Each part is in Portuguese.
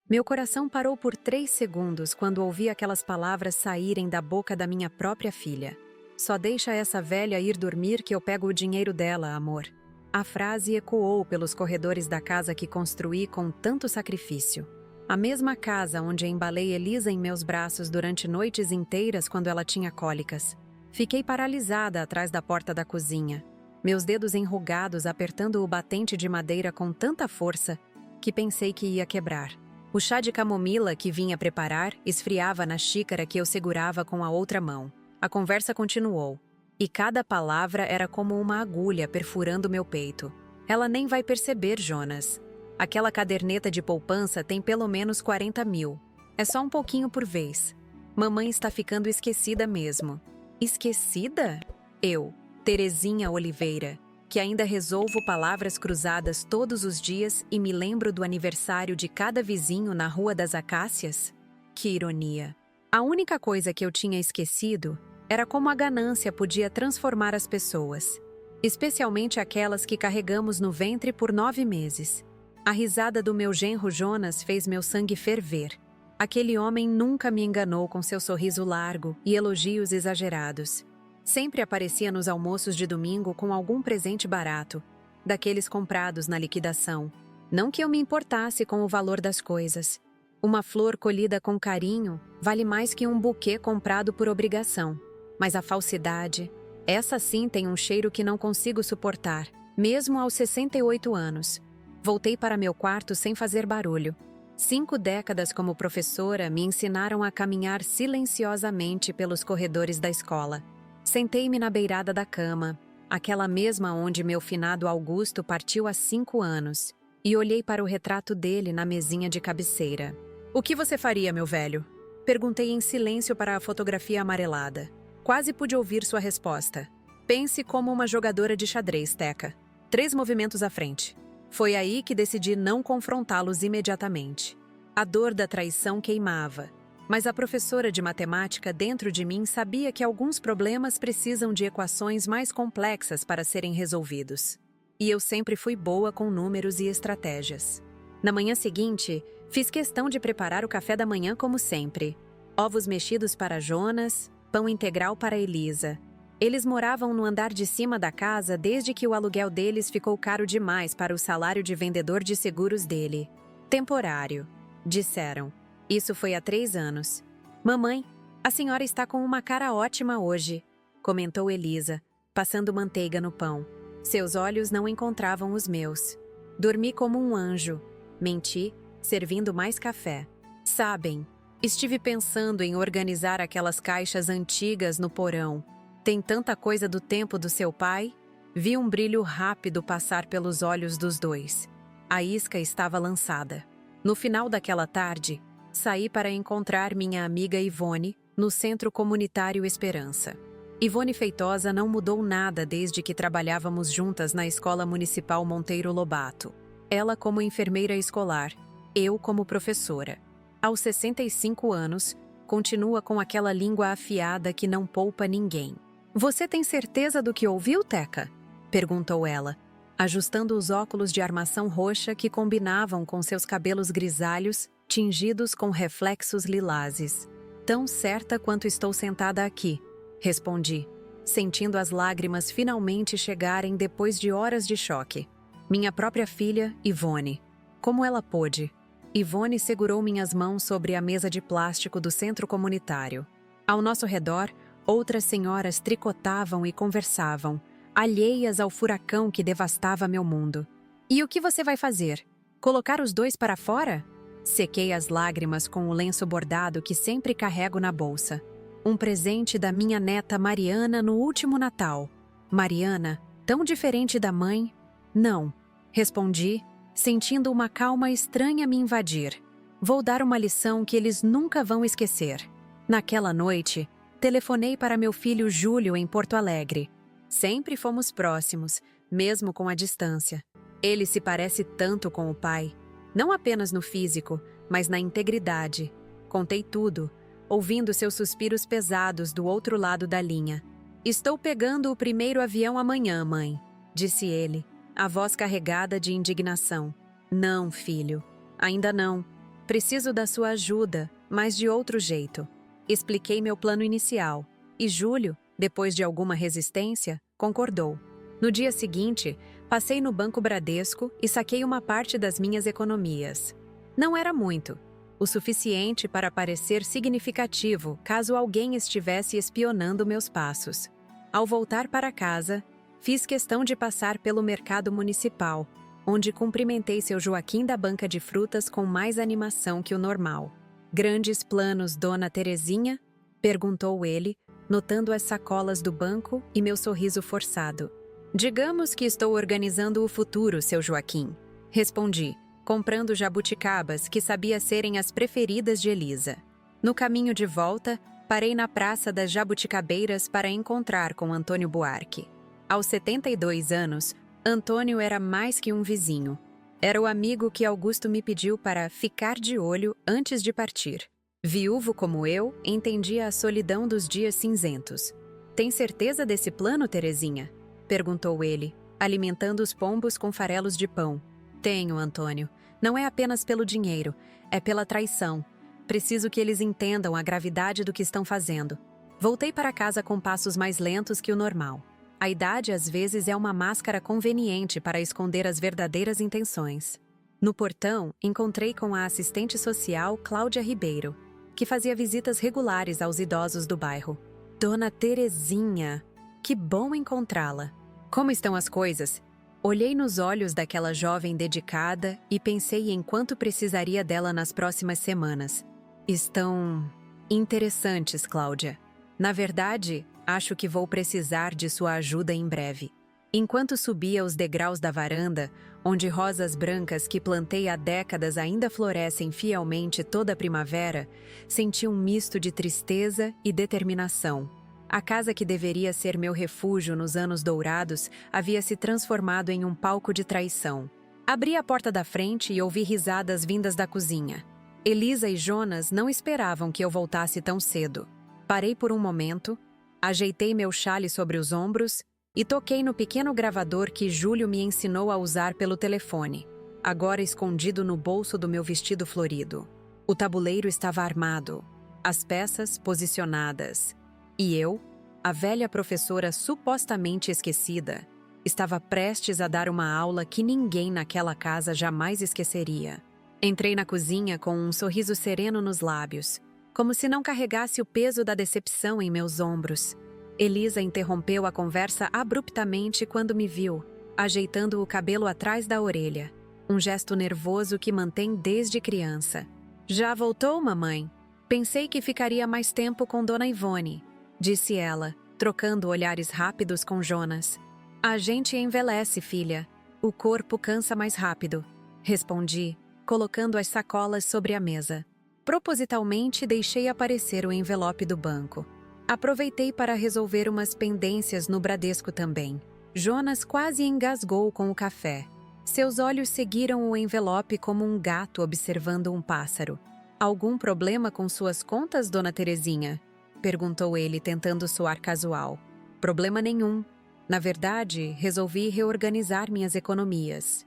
Meu coração parou por 3 segundos quando ouvi aquelas palavras saírem da boca da minha própria filha. Só deixa essa velha ir dormir que eu pego o dinheiro dela, amor. A frase ecoou pelos corredores da casa que construí com tanto sacrifício. A mesma casa onde embalei Elisa em meus braços durante noites inteiras quando ela tinha cólicas. Fiquei paralisada atrás da porta da cozinha, meus dedos enrugados apertando o batente de madeira com tanta força que pensei que ia quebrar. O chá de camomila que vinha preparar esfriava na xícara que eu segurava com a outra mão. A conversa continuou, e cada palavra era como uma agulha perfurando meu peito. Ela nem vai perceber, Jonas. Aquela caderneta de poupança tem pelo menos 40 mil. É só um pouquinho por vez. Mamãe está ficando esquecida mesmo. Esquecida? Eu, Terezinha Oliveira, que ainda resolvo palavras cruzadas todos os dias e me lembro do aniversário de cada vizinho na Rua das Acácias? Que ironia! A única coisa que eu tinha esquecido era como a ganância podia transformar as pessoas, especialmente aquelas que carregamos no ventre por 9 meses. A risada do meu genro Jonas fez meu sangue ferver. Aquele homem nunca me enganou com seu sorriso largo e elogios exagerados. Sempre aparecia nos almoços de domingo com algum presente barato, daqueles comprados na liquidação. Não que eu me importasse com o valor das coisas. Uma flor colhida com carinho vale mais que um buquê comprado por obrigação. Mas a falsidade, essa sim tem um cheiro que não consigo suportar, mesmo aos 68 anos. Voltei para meu quarto sem fazer barulho. 5 décadas como professora me ensinaram a caminhar silenciosamente pelos corredores da escola. Sentei-me na beirada da cama, aquela mesma onde meu finado Augusto partiu há 5 anos, e olhei para o retrato dele na mesinha de cabeceira. "O que você faria, meu velho?" Perguntei em silêncio para a fotografia amarelada. Quase pude ouvir sua resposta. "Pense como uma jogadora de xadrez, Teca. 3 movimentos à frente." Foi aí que decidi não confrontá-los imediatamente. A dor da traição queimava, mas a professora de matemática dentro de mim sabia que alguns problemas precisam de equações mais complexas para serem resolvidos. E eu sempre fui boa com números e estratégias. Na manhã seguinte, fiz questão de preparar o café da manhã como sempre. Ovos mexidos para Jonas, pão integral para Elisa. Eles moravam no andar de cima da casa desde que o aluguel deles ficou caro demais para o salário de vendedor de seguros dele. "Temporário", disseram. Isso foi há 3 anos. "Mamãe, a senhora está com uma cara ótima hoje", comentou Elisa, passando manteiga no pão. Seus olhos não encontravam os meus. "Dormi como um anjo", menti, servindo mais café. "Sabem, estive pensando em organizar aquelas caixas antigas no porão. Tem tanta coisa do tempo do seu pai?" Vi um brilho rápido passar pelos olhos dos dois. A isca estava lançada. No final daquela tarde, saí para encontrar minha amiga Ivone, no Centro Comunitário Esperança. Ivone Feitosa não mudou nada desde que trabalhávamos juntas na Escola Municipal Monteiro Lobato. Ela como enfermeira escolar, eu como professora. Aos 65 anos, continua com aquela língua afiada que não poupa ninguém. "Você tem certeza do que ouviu, Teca?" perguntou ela, ajustando os óculos de armação roxa que combinavam com seus cabelos grisalhos, tingidos com reflexos lilazes. "Tão certa quanto estou sentada aqui", respondi, sentindo as lágrimas finalmente chegarem depois de horas de choque. Minha própria filha, Ivone. Como ela pôde? Ivone segurou minhas mãos sobre a mesa de plástico do centro comunitário. Ao nosso redor, outras senhoras tricotavam e conversavam, alheias ao furacão que devastava meu mundo. "E o que você vai fazer? Colocar os 2 para fora?" Sequei as lágrimas com o lenço bordado que sempre carrego na bolsa. Um presente da minha neta Mariana no último Natal. Mariana, tão diferente da mãe? "Não", respondi, sentindo uma calma estranha me invadir. "Vou dar uma lição que eles nunca vão esquecer." Naquela noite, telefonei para meu filho Júlio em Porto Alegre. Sempre fomos próximos, mesmo com a distância. Ele se parece tanto com o pai, não apenas no físico, mas na integridade. Contei tudo, ouvindo seus suspiros pesados do outro lado da linha. "Estou pegando o primeiro avião amanhã, mãe", disse ele, a voz carregada de indignação. "Não, filho, ainda não. Preciso da sua ajuda, mas de outro jeito. Expliquei meu plano inicial, e Júlio, depois de alguma resistência, concordou. No dia seguinte, passei no Banco Bradesco e saquei uma parte das minhas economias. Não era muito, o suficiente para parecer significativo caso alguém estivesse espionando meus passos. Ao voltar para casa, fiz questão de passar pelo mercado municipal, onde cumprimentei seu Joaquim da banca de frutas com mais animação que o normal. Grandes planos, dona Terezinha? Perguntou ele, notando as sacolas do banco e meu sorriso forçado. Digamos que estou organizando o futuro, seu Joaquim. Respondi, comprando jabuticabas que sabia serem as preferidas de Elisa. No caminho de volta, parei na Praça das Jabuticabeiras para encontrar com Antônio Buarque. Aos 72 anos, Antônio era mais que um vizinho. Era o amigo que Augusto me pediu para ficar de olho antes de partir. Viúvo como eu, entendia a solidão dos dias cinzentos. Tem certeza desse plano, Terezinha? Perguntou ele, alimentando os pombos com farelos de pão. Tenho, Antônio. Não é apenas pelo dinheiro, é pela traição. Preciso que eles entendam a gravidade do que estão fazendo. Voltei para casa com passos mais lentos que o normal. A idade, às vezes, é uma máscara conveniente para esconder as verdadeiras intenções. No portão, encontrei com a assistente social Cláudia Ribeiro, que fazia visitas regulares aos idosos do bairro. Dona Terezinha, que bom encontrá-la. Como estão as coisas? Olhei nos olhos daquela jovem dedicada e pensei em quanto precisaria dela nas próximas semanas. Estão interessantes, Cláudia. Na verdade, acho que vou precisar de sua ajuda em breve. Enquanto subia os degraus da varanda, onde rosas brancas que plantei há décadas ainda florescem fielmente toda a primavera, senti um misto de tristeza e determinação. A casa que deveria ser meu refúgio nos anos dourados havia se transformado em um palco de traição. Abri a porta da frente e ouvi risadas vindas da cozinha. Elisa e Jonas não esperavam que eu voltasse tão cedo. Parei por um momento, ajeitei meu xale sobre os ombros e toquei no pequeno gravador que Júlio me ensinou a usar pelo telefone, agora escondido no bolso do meu vestido florido. O tabuleiro estava armado, as peças posicionadas. E eu, a velha professora supostamente esquecida, estava prestes a dar uma aula que ninguém naquela casa jamais esqueceria. Entrei na cozinha com um sorriso sereno nos lábios, como se não carregasse o peso da decepção em meus ombros. Elisa interrompeu a conversa abruptamente quando me viu, ajeitando o cabelo atrás da orelha, um gesto nervoso que mantém desde criança. Já voltou, mamãe? Pensei que ficaria mais tempo com Dona Ivone, disse ela, trocando olhares rápidos com Jonas. A gente envelhece, filha. O corpo cansa mais rápido, respondi, colocando as sacolas sobre a mesa. Propositalmente deixei aparecer o envelope do banco. Aproveitei para resolver umas pendências no Bradesco também. Jonas quase engasgou com o café. Seus olhos seguiram o envelope como um gato observando um pássaro. Algum problema com suas contas, Dona Terezinha? Perguntou ele, tentando soar casual. Problema nenhum. Na verdade, resolvi reorganizar minhas economias.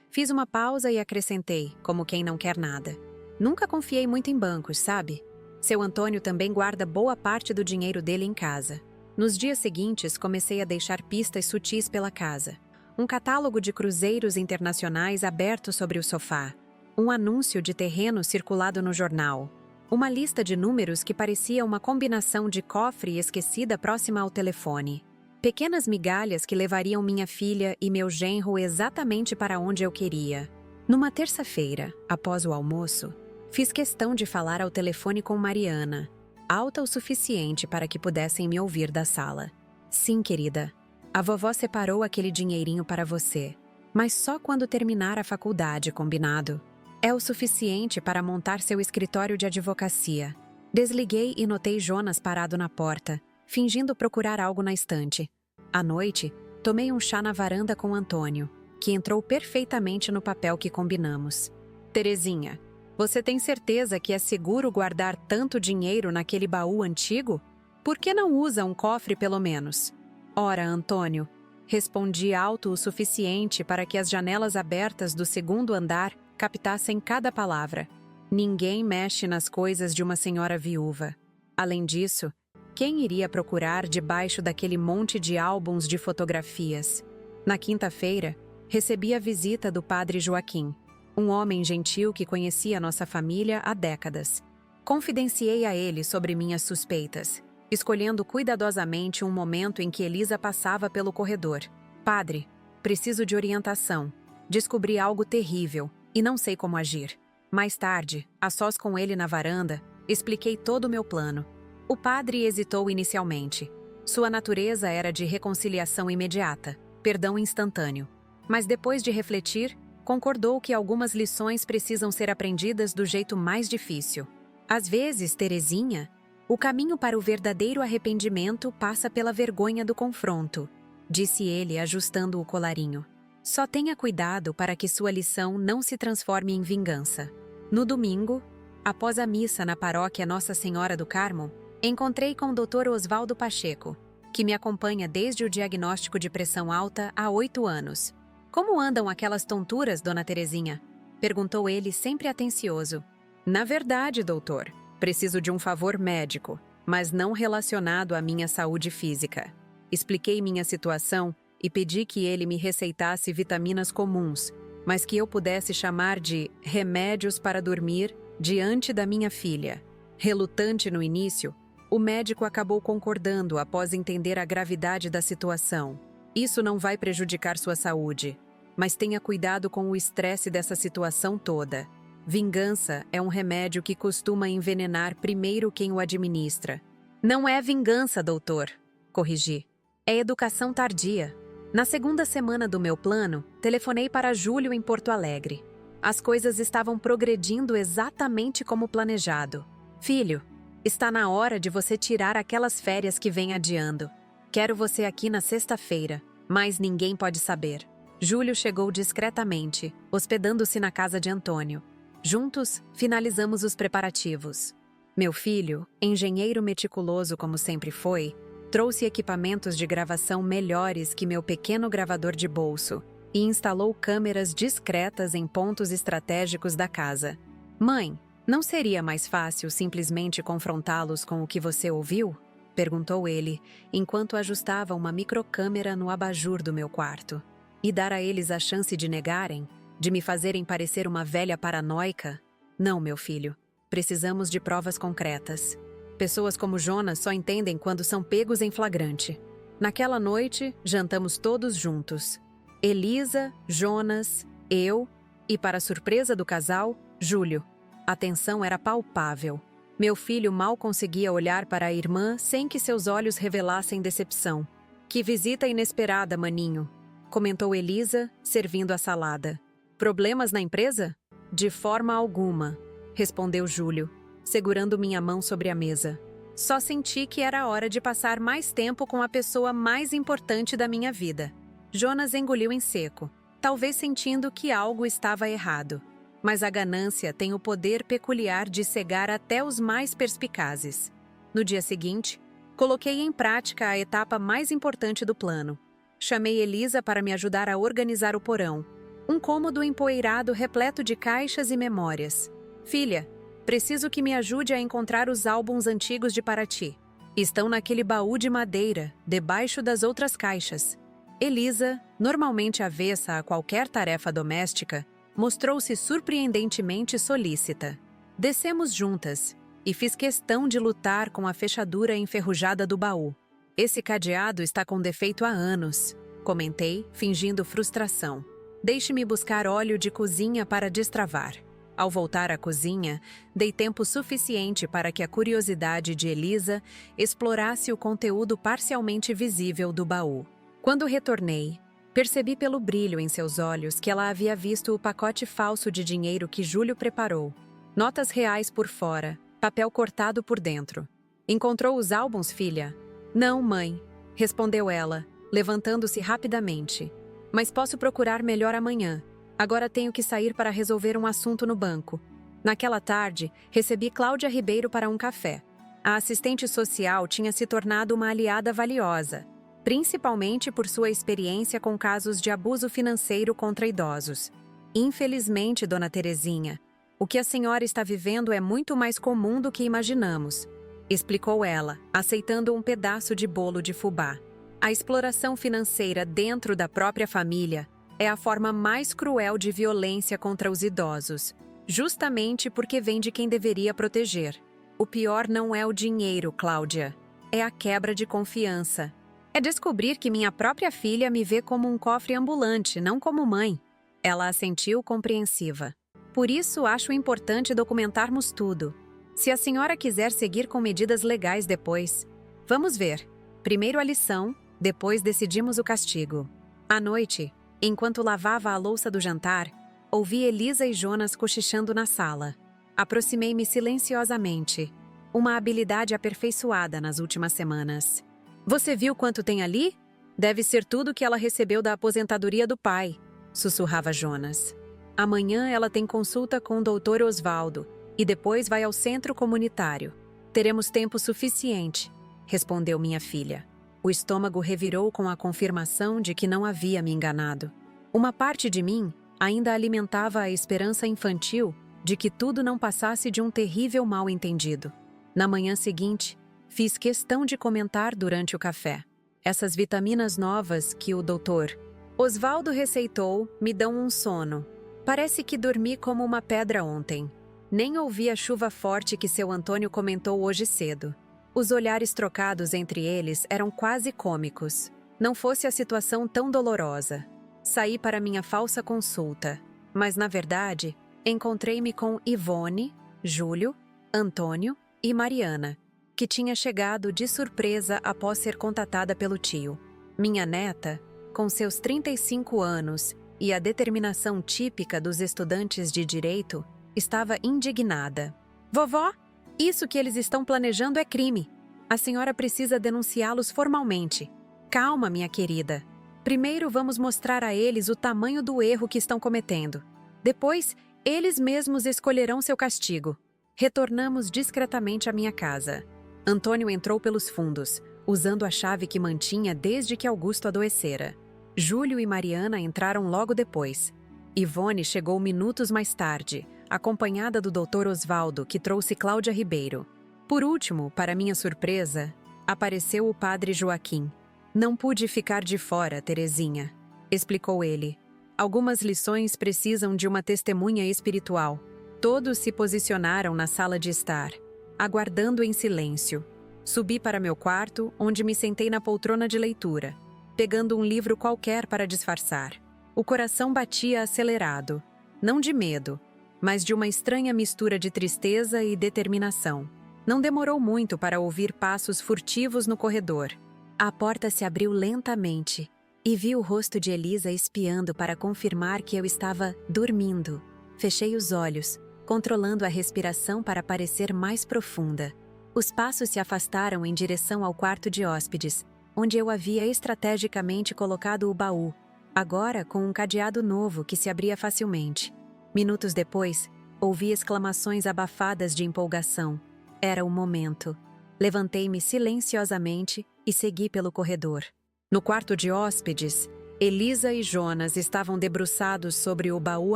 Fiz uma pausa e acrescentei, como quem não quer nada. Nunca confiei muito em bancos, sabe? Seu Antônio também guarda boa parte do dinheiro dele em casa. Nos dias seguintes, comecei a deixar pistas sutis pela casa. Um catálogo de cruzeiros internacionais aberto sobre o sofá. Um anúncio de terreno circulado no jornal. Uma lista de números que parecia uma combinação de cofre esquecida próxima ao telefone. Pequenas migalhas que levariam minha filha e meu genro exatamente para onde eu queria. Numa terça-feira, após o almoço, fiz questão de falar ao telefone com Mariana, alta o suficiente para que pudessem me ouvir da sala. Sim, querida, a vovó separou aquele dinheirinho para você, mas só quando terminar a faculdade, combinado. É o suficiente para montar seu escritório de advocacia. Desliguei e notei Jonas parado na porta, fingindo procurar algo na estante. À noite, tomei um chá na varanda com Antônio, que entrou perfeitamente no papel que combinamos. Terezinha, você tem certeza que é seguro guardar tanto dinheiro naquele baú antigo? Por que não usa um cofre pelo menos? Ora, Antônio, respondi alto o suficiente para que as janelas abertas do segundo andar captassem cada palavra. Ninguém mexe nas coisas de uma senhora viúva. Além disso, quem iria procurar debaixo daquele monte de álbuns de fotografias? Na quinta-feira, recebi a visita do padre Joaquim, um homem gentil que conhecia nossa família há décadas. Confidenciei a ele sobre minhas suspeitas, escolhendo cuidadosamente um momento em que Elisa passava pelo corredor. Padre, preciso de orientação. Descobri algo terrível e não sei como agir. Mais tarde, a sós com ele na varanda, expliquei todo o meu plano. O padre hesitou inicialmente. Sua natureza era de reconciliação imediata, perdão instantâneo. Mas depois de refletir, concordou que algumas lições precisam ser aprendidas do jeito mais difícil. Às vezes, Terezinha, o caminho para o verdadeiro arrependimento passa pela vergonha do confronto, disse ele ajustando o colarinho. Só tenha cuidado para que sua lição não se transforme em vingança. No domingo, após a missa na paróquia Nossa Senhora do Carmo, encontrei com o Dr. Osvaldo Pacheco, que me acompanha desde o diagnóstico de pressão alta há 8 anos. Como andam aquelas tonturas, dona Terezinha? Perguntou ele sempre atencioso. Na verdade, doutor, preciso de um favor médico, mas não relacionado à minha saúde física. Expliquei minha situação e pedi que ele me receitasse vitaminas comuns, mas que eu pudesse chamar de remédios para dormir diante da minha filha. Relutante no início, o médico acabou concordando após entender a gravidade da situação. Isso não vai prejudicar sua saúde, mas tenha cuidado com o estresse dessa situação toda. Vingança é um remédio que costuma envenenar primeiro quem o administra. Não é vingança, doutor, corrigi. É educação tardia. Na segunda semana do meu plano, telefonei para Júlio em Porto Alegre. As coisas estavam progredindo exatamente como planejado. Filho, está na hora de você tirar aquelas férias que vem adiando. Quero você aqui na sexta-feira, mas ninguém pode saber. Júlio chegou discretamente, hospedando-se na casa de Antônio. Juntos, finalizamos os preparativos. Meu filho, engenheiro meticuloso como sempre foi, trouxe equipamentos de gravação melhores que meu pequeno gravador de bolso e instalou câmeras discretas em pontos estratégicos da casa. Mãe, não seria mais fácil simplesmente confrontá-los com o que você ouviu? Perguntou ele, enquanto ajustava uma microcâmera no abajur do meu quarto. E dar a eles a chance de negarem? De me fazerem parecer uma velha paranoica? Não, meu filho. Precisamos de provas concretas. Pessoas como Jonas só entendem quando são pegos em flagrante. Naquela noite, jantamos todos juntos. Elisa, Jonas, eu e, para surpresa do casal, Júlio. A tensão era palpável. Meu filho mal conseguia olhar para a irmã sem que seus olhos revelassem decepção. Que visita inesperada, maninho, comentou Elisa, servindo a salada. Problemas na empresa? De forma alguma, respondeu Júlio, segurando minha mão sobre a mesa. Só senti que era hora de passar mais tempo com a pessoa mais importante da minha vida. Jonas engoliu em seco, talvez sentindo que algo estava errado. Mas a ganância tem o poder peculiar de cegar até os mais perspicazes. No dia seguinte, coloquei em prática a etapa mais importante do plano. Chamei Elisa para me ajudar a organizar o porão. Um cômodo empoeirado repleto de caixas e memórias. Filha, preciso que me ajude a encontrar os álbuns antigos de Paraty. Estão naquele baú de madeira, debaixo das outras caixas. Elisa, normalmente avessa a qualquer tarefa doméstica, mostrou-se surpreendentemente solícita. Descemos juntas, e fiz questão de lutar com a fechadura enferrujada do baú. Esse cadeado está com defeito há anos, comentei, fingindo frustração. Deixe-me buscar óleo de cozinha para destravar. Ao voltar à cozinha, dei tempo suficiente para que a curiosidade de Elisa explorasse o conteúdo parcialmente visível do baú. Quando retornei, percebi pelo brilho em seus olhos que ela havia visto o pacote falso de dinheiro que Júlio preparou. Notas reais por fora, papel cortado por dentro. Encontrou os álbuns, filha? Não, mãe, respondeu ela, levantando-se rapidamente. Mas posso procurar melhor amanhã. Agora tenho que sair para resolver um assunto no banco. Naquela tarde, recebi Cláudia Ribeiro para um café. A assistente social tinha se tornado uma aliada valiosa, principalmente por sua experiência com casos de abuso financeiro contra idosos. Infelizmente, dona Terezinha, O que a senhora está vivendo é muito mais comum do que imaginamos, explicou ela, aceitando um pedaço de bolo de fubá. A exploração financeira dentro da própria família é a forma mais cruel de violência contra os idosos, justamente porque vem de quem deveria proteger. O pior não é o dinheiro, Cláudia. É a quebra de confiança. É descobrir que minha própria filha me vê como um cofre ambulante, não como mãe. Ela assentiu compreensiva. Por isso, acho importante documentarmos tudo. Se a senhora quiser seguir com medidas legais depois. Vamos ver. Primeiro a lição, depois decidimos o castigo. À noite, enquanto lavava a louça do jantar, ouvi Elisa e Jonas cochichando na sala. Aproximei-me silenciosamente. Uma habilidade aperfeiçoada nas últimas semanas. Você viu quanto tem ali? Deve ser tudo que ela recebeu da aposentadoria do pai, sussurrava Jonas. Amanhã ela tem consulta com o Dr. Osvaldo e depois vai ao centro comunitário. Teremos tempo suficiente, respondeu minha filha. O estômago revirou com a confirmação de que não havia me enganado. Uma parte de mim ainda alimentava a esperança infantil de que tudo não passasse de um terrível mal-entendido. Na manhã seguinte, fiz questão de comentar durante o café. Essas vitaminas novas que o Dr. Osvaldo receitou me dão um sono. Parece que dormi como uma pedra ontem. Nem ouvi a chuva forte que seu Antônio comentou hoje cedo. Os olhares trocados entre eles eram quase cômicos. Não fosse a situação tão dolorosa. Saí para minha falsa consulta, mas, na verdade, encontrei-me com Ivone, Júlio, Antônio e Mariana, que tinha chegado de surpresa após ser contatada pelo tio. Minha neta, com seus 35 anos e a determinação típica dos estudantes de direito, estava indignada. Vovó, isso que eles estão planejando é crime. A senhora precisa denunciá-los formalmente. Calma, minha querida. Primeiro vamos mostrar a eles o tamanho do erro que estão cometendo. Depois, eles mesmos escolherão seu castigo. Retornamos discretamente à minha casa. Antônio entrou pelos fundos, usando a chave que mantinha desde que Augusto adoecera. Júlio e Mariana entraram logo depois. Ivone chegou minutos mais tarde, acompanhada do Dr. Osvaldo, que trouxe Cláudia Ribeiro. Por último, para minha surpresa, apareceu o padre Joaquim. Não pude ficar de fora, Terezinha, explicou ele. Algumas lições precisam de uma testemunha espiritual. Todos se posicionaram na sala de estar, aguardando em silêncio. Subi para meu quarto, onde me sentei na poltrona de leitura, pegando um livro qualquer para disfarçar. O coração batia acelerado, não de medo, mas de uma estranha mistura de tristeza e determinação. Não demorou muito para ouvir passos furtivos no corredor. A porta se abriu lentamente e vi o rosto de Elisa espiando para confirmar que eu estava dormindo. Fechei os olhos, controlando a respiração para parecer mais profunda. Os passos se afastaram em direção ao quarto de hóspedes, onde eu havia estrategicamente colocado o baú, agora com um cadeado novo que se abria facilmente. Minutos depois, ouvi exclamações abafadas de empolgação. Era o momento. Levantei-me silenciosamente e segui pelo corredor. No quarto de hóspedes, Elisa e Jonas estavam debruçados sobre o baú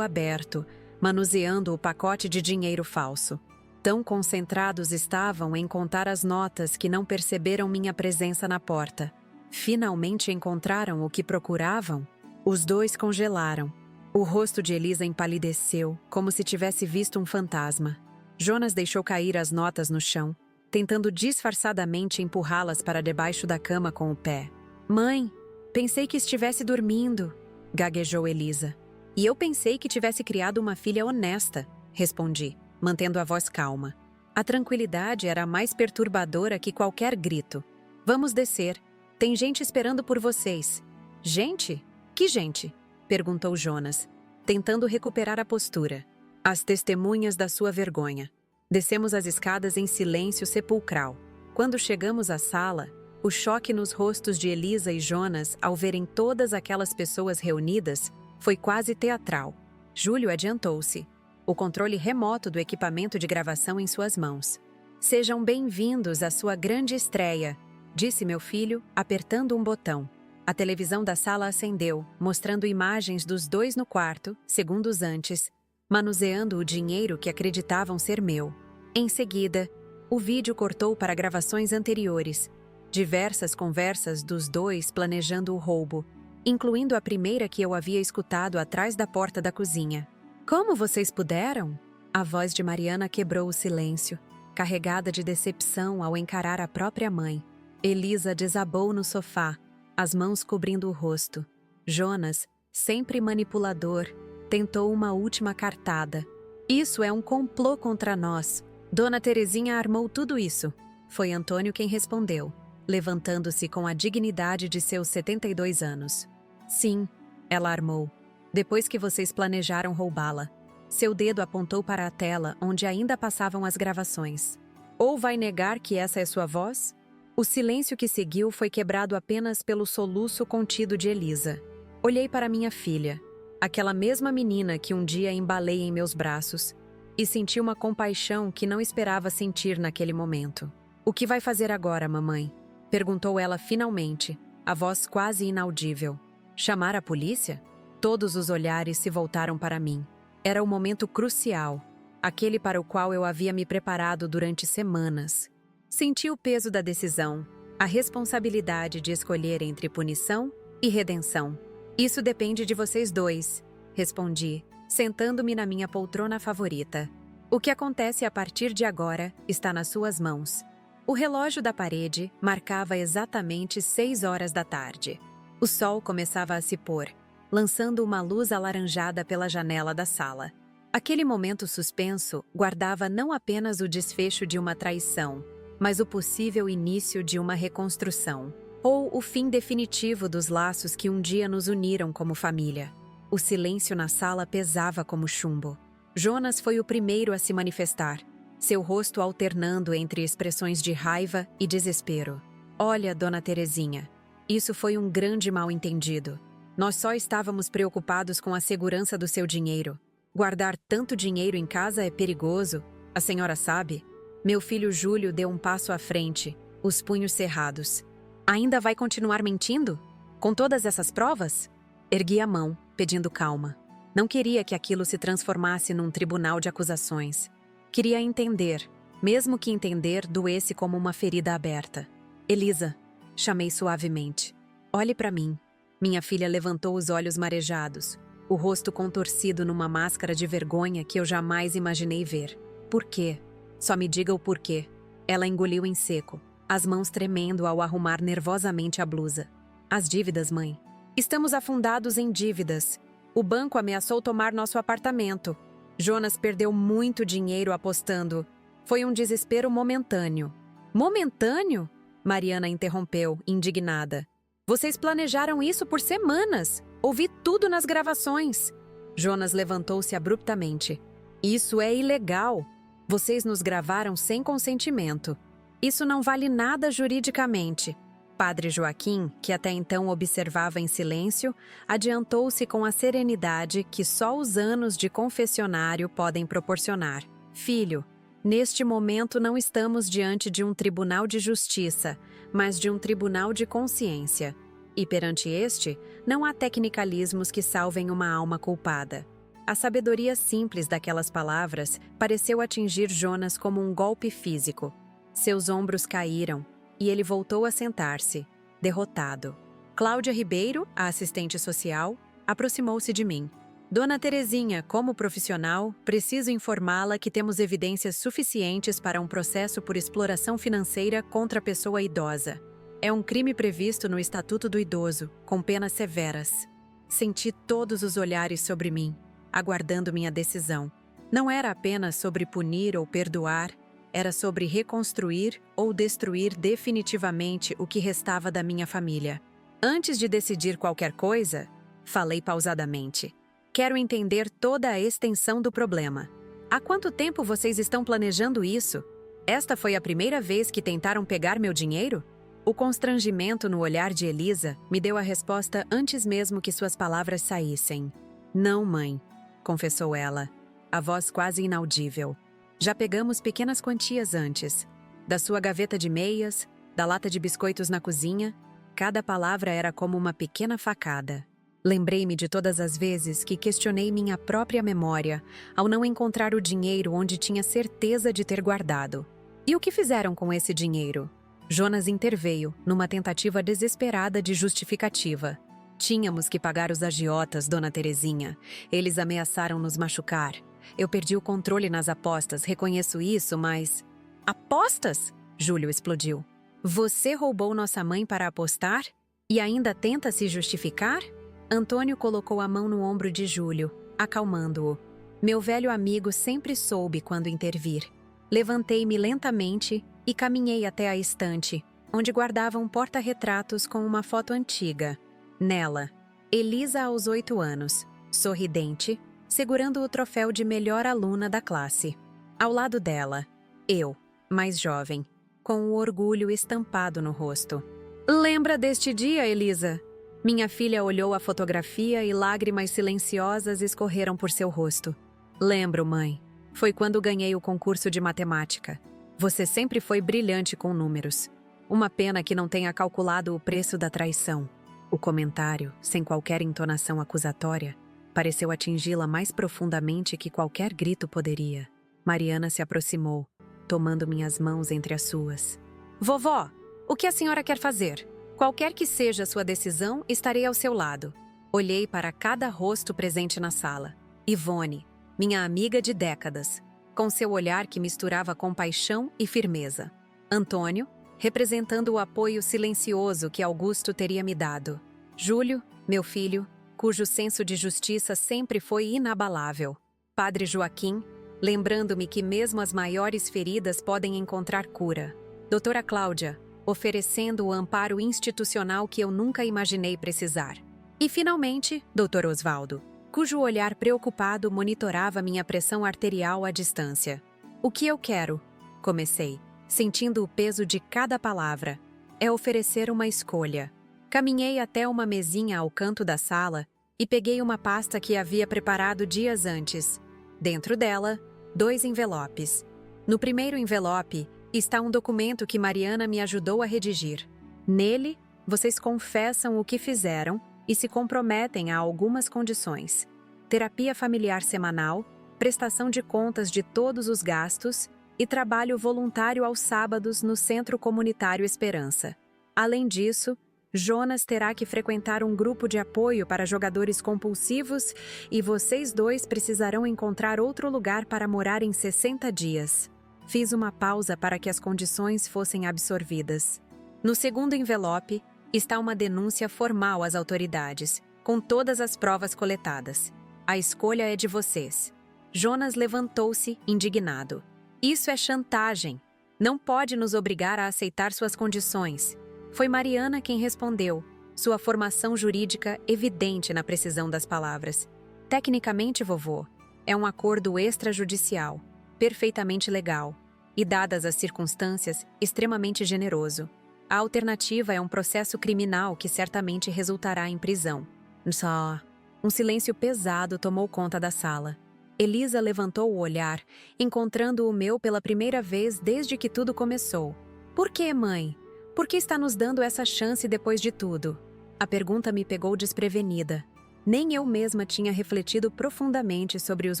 aberto, manuseando o pacote de dinheiro falso. Tão concentrados estavam em contar as notas que não perceberam minha presença na porta. Finalmente encontraram o que procuravam? Os dois congelaram. O rosto de Elisa empalideceu, como se tivesse visto um fantasma. Jonas deixou cair as notas no chão, tentando disfarçadamente empurrá-las para debaixo da cama com o pé. Mãe, pensei que estivesse dormindo, gaguejou Elisa. E eu pensei que tivesse criado uma filha honesta, respondi, mantendo a voz calma. A tranquilidade era mais perturbadora que qualquer grito. Vamos descer. Tem gente esperando por vocês. Gente? Que gente? Perguntou Jonas, tentando recuperar a postura. As testemunhas da sua vergonha. Descemos as escadas em silêncio sepulcral. Quando chegamos à sala, o choque nos rostos de Elisa e Jonas ao verem todas aquelas pessoas reunidas foi quase teatral. Júlio adiantou-se, o controle remoto do equipamento de gravação em suas mãos. Sejam bem-vindos à sua grande estreia, disse meu filho, apertando um botão. A televisão da sala acendeu, mostrando imagens dos dois no quarto, segundos antes, manuseando o dinheiro que acreditavam ser meu. Em seguida, o vídeo cortou para gravações anteriores, diversas conversas dos dois planejando o roubo, incluindo a primeira que eu havia escutado atrás da porta da cozinha. Como vocês puderam? A voz de Mariana quebrou o silêncio, carregada de decepção ao encarar a própria mãe. Elisa desabou no sofá, as mãos cobrindo o rosto. Jonas, sempre manipulador, tentou uma última cartada. Isso é um complô contra nós. Dona Terezinha armou tudo isso. Foi Antônio quem respondeu, levantando-se com a dignidade de seus 72 anos. Sim, ela armou. Depois que vocês planejaram roubá-la. Seu dedo apontou para a tela onde ainda passavam as gravações. Ou vai negar que essa é sua voz? O silêncio que seguiu foi quebrado apenas pelo soluço contido de Elisa. Olhei para minha filha, aquela mesma menina que um dia embalei em meus braços, e senti uma compaixão que não esperava sentir naquele momento. O que vai fazer agora, mamãe? Perguntou ela finalmente, a voz quase inaudível. Chamar a polícia? Todos os olhares se voltaram para mim. Era o momento crucial, aquele para o qual eu havia me preparado durante semanas. Senti o peso da decisão, a responsabilidade de escolher entre punição e redenção. Isso depende de vocês dois, respondi, sentando-me na minha poltrona favorita. O que acontece a partir de agora está nas suas mãos. O relógio da parede marcava exatamente 6 horas da tarde. O sol começava a se pôr, lançando uma luz alaranjada pela janela da sala. Aquele momento suspenso guardava não apenas o desfecho de uma traição, mas o possível início de uma reconstrução, ou o fim definitivo dos laços que um dia nos uniram como família. O silêncio na sala pesava como chumbo. Jonas foi o primeiro a se manifestar, seu rosto alternando entre expressões de raiva e desespero. Olha, Dona Terezinha, isso foi um grande mal-entendido. Nós só estávamos preocupados com a segurança do seu dinheiro. Guardar tanto dinheiro em casa é perigoso, a senhora sabe? Meu filho Júlio deu um passo à frente, os punhos cerrados. Ainda vai continuar mentindo? Com todas essas provas? Ergui a mão, pedindo calma. Não queria que aquilo se transformasse num tribunal de acusações. Queria entender, mesmo que entender doesse como uma ferida aberta. Elisa, chamei suavemente. Olhe para mim. Minha filha levantou os olhos marejados, o rosto contorcido numa máscara de vergonha que eu jamais imaginei ver. Por quê? Só me diga o porquê. Ela engoliu em seco, as mãos tremendo ao arrumar nervosamente a blusa. As dívidas, mãe. Estamos afundados em dívidas. O banco ameaçou tomar nosso apartamento. Jonas perdeu muito dinheiro apostando. Foi um desespero momentâneo. Momentâneo? Mariana interrompeu, indignada. Vocês planejaram isso por semanas. Ouvi tudo nas gravações. Jonas levantou-se abruptamente. Isso é ilegal. Vocês nos gravaram sem consentimento. Isso não vale nada juridicamente. Padre Joaquim, que até então observava em silêncio, adiantou-se com a serenidade que só os anos de confessionário podem proporcionar. Filho, neste momento não estamos diante de um tribunal de justiça, mas de um tribunal de consciência. E perante este, não há tecnicalismos que salvem uma alma culpada. A sabedoria simples daquelas palavras pareceu atingir Jonas como um golpe físico. Seus ombros caíram, e ele voltou a sentar-se, derrotado. Cláudia Ribeiro, a assistente social, aproximou-se de mim. Dona Terezinha, como profissional, preciso informá-la que temos evidências suficientes para um processo por exploração financeira contra a pessoa idosa. É um crime previsto no Estatuto do Idoso, com penas severas. Senti todos os olhares sobre mim, aguardando minha decisão. Não era apenas sobre punir ou perdoar, era sobre reconstruir ou destruir definitivamente o que restava da minha família. Antes de decidir qualquer coisa, falei pausadamente. Quero entender toda a extensão do problema. Há quanto tempo vocês estão planejando isso? Esta foi a primeira vez que tentaram pegar meu dinheiro? O constrangimento no olhar de Elisa me deu a resposta antes mesmo que suas palavras saíssem. Não, mãe, confessou ela, a voz quase inaudível. Já pegamos pequenas quantias antes. Da sua gaveta de meias, da lata de biscoitos na cozinha, cada palavra era como uma pequena facada. Lembrei-me de todas as vezes que questionei minha própria memória ao não encontrar o dinheiro onde tinha certeza de ter guardado. E o que fizeram com esse dinheiro? Jonas interveio, numa tentativa desesperada de justificativa. Tínhamos que pagar os agiotas, Dona Terezinha. Eles ameaçaram nos machucar. Eu perdi o controle nas apostas, reconheço isso, mas... Apostas? Júlio explodiu. Você roubou nossa mãe para apostar? E ainda tenta se justificar? Antônio colocou a mão no ombro de Júlio, acalmando-o. Meu velho amigo sempre soube quando intervir. Levantei-me lentamente e caminhei até a estante, onde guardava um porta-retratos com uma foto antiga. Nela, Elisa aos 8 anos, sorridente, segurando o troféu de melhor aluna da classe. Ao lado dela, eu, mais jovem, com o orgulho estampado no rosto. Lembra deste dia, Elisa? Minha filha olhou a fotografia e lágrimas silenciosas escorreram por seu rosto. Lembro, mãe. Foi quando ganhei o concurso de matemática. Você sempre foi brilhante com números. Uma pena que não tenha calculado o preço da traição. O comentário, sem qualquer entonação acusatória, pareceu atingi-la mais profundamente que qualquer grito poderia. Mariana se aproximou, tomando minhas mãos entre as suas. Vovó, o que a senhora quer fazer? Qualquer que seja a sua decisão, estarei ao seu lado. Olhei para cada rosto presente na sala. Ivone, minha amiga de décadas, com seu olhar que misturava compaixão e firmeza. Antônio, representando o apoio silencioso que Augusto teria me dado. Júlio, meu filho, cujo senso de justiça sempre foi inabalável. Padre Joaquim, lembrando-me que mesmo as maiores feridas podem encontrar cura. Doutora Cláudia, oferecendo o amparo institucional que eu nunca imaginei precisar. E, finalmente, Dr. Osvaldo, cujo olhar preocupado monitorava minha pressão arterial à distância. O que eu quero? Comecei, sentindo o peso de cada palavra. É oferecer uma escolha. Caminhei até uma mesinha ao canto da sala e peguei uma pasta que havia preparado dias antes. Dentro dela, 2 envelopes. No primeiro envelope está um documento que Mariana me ajudou a redigir. Nele, vocês confessam o que fizeram e se comprometem a algumas condições: terapia familiar semanal, prestação de contas de todos os gastos e trabalho voluntário aos sábados no Centro Comunitário Esperança. Além disso, Jonas terá que frequentar um grupo de apoio para jogadores compulsivos e vocês 2 precisarão encontrar outro lugar para morar em 60 dias. Fiz uma pausa para que as condições fossem absorvidas. No segundo envelope está uma denúncia formal às autoridades, com todas as provas coletadas. A escolha é de vocês. Jonas levantou-se, indignado. Isso é chantagem. Não pode nos obrigar a aceitar suas condições. Foi Mariana quem respondeu, sua formação jurídica evidente na precisão das palavras. Tecnicamente, vovô, é um acordo extrajudicial, perfeitamente legal, e, dadas as circunstâncias, extremamente generoso. A alternativa é um processo criminal que certamente resultará em prisão. Só... Um silêncio pesado tomou conta da sala. Elisa levantou o olhar, encontrando o meu pela primeira vez desde que tudo começou. Por que, mãe? Por que está nos dando essa chance depois de tudo? A pergunta me pegou desprevenida. Nem eu mesma tinha refletido profundamente sobre os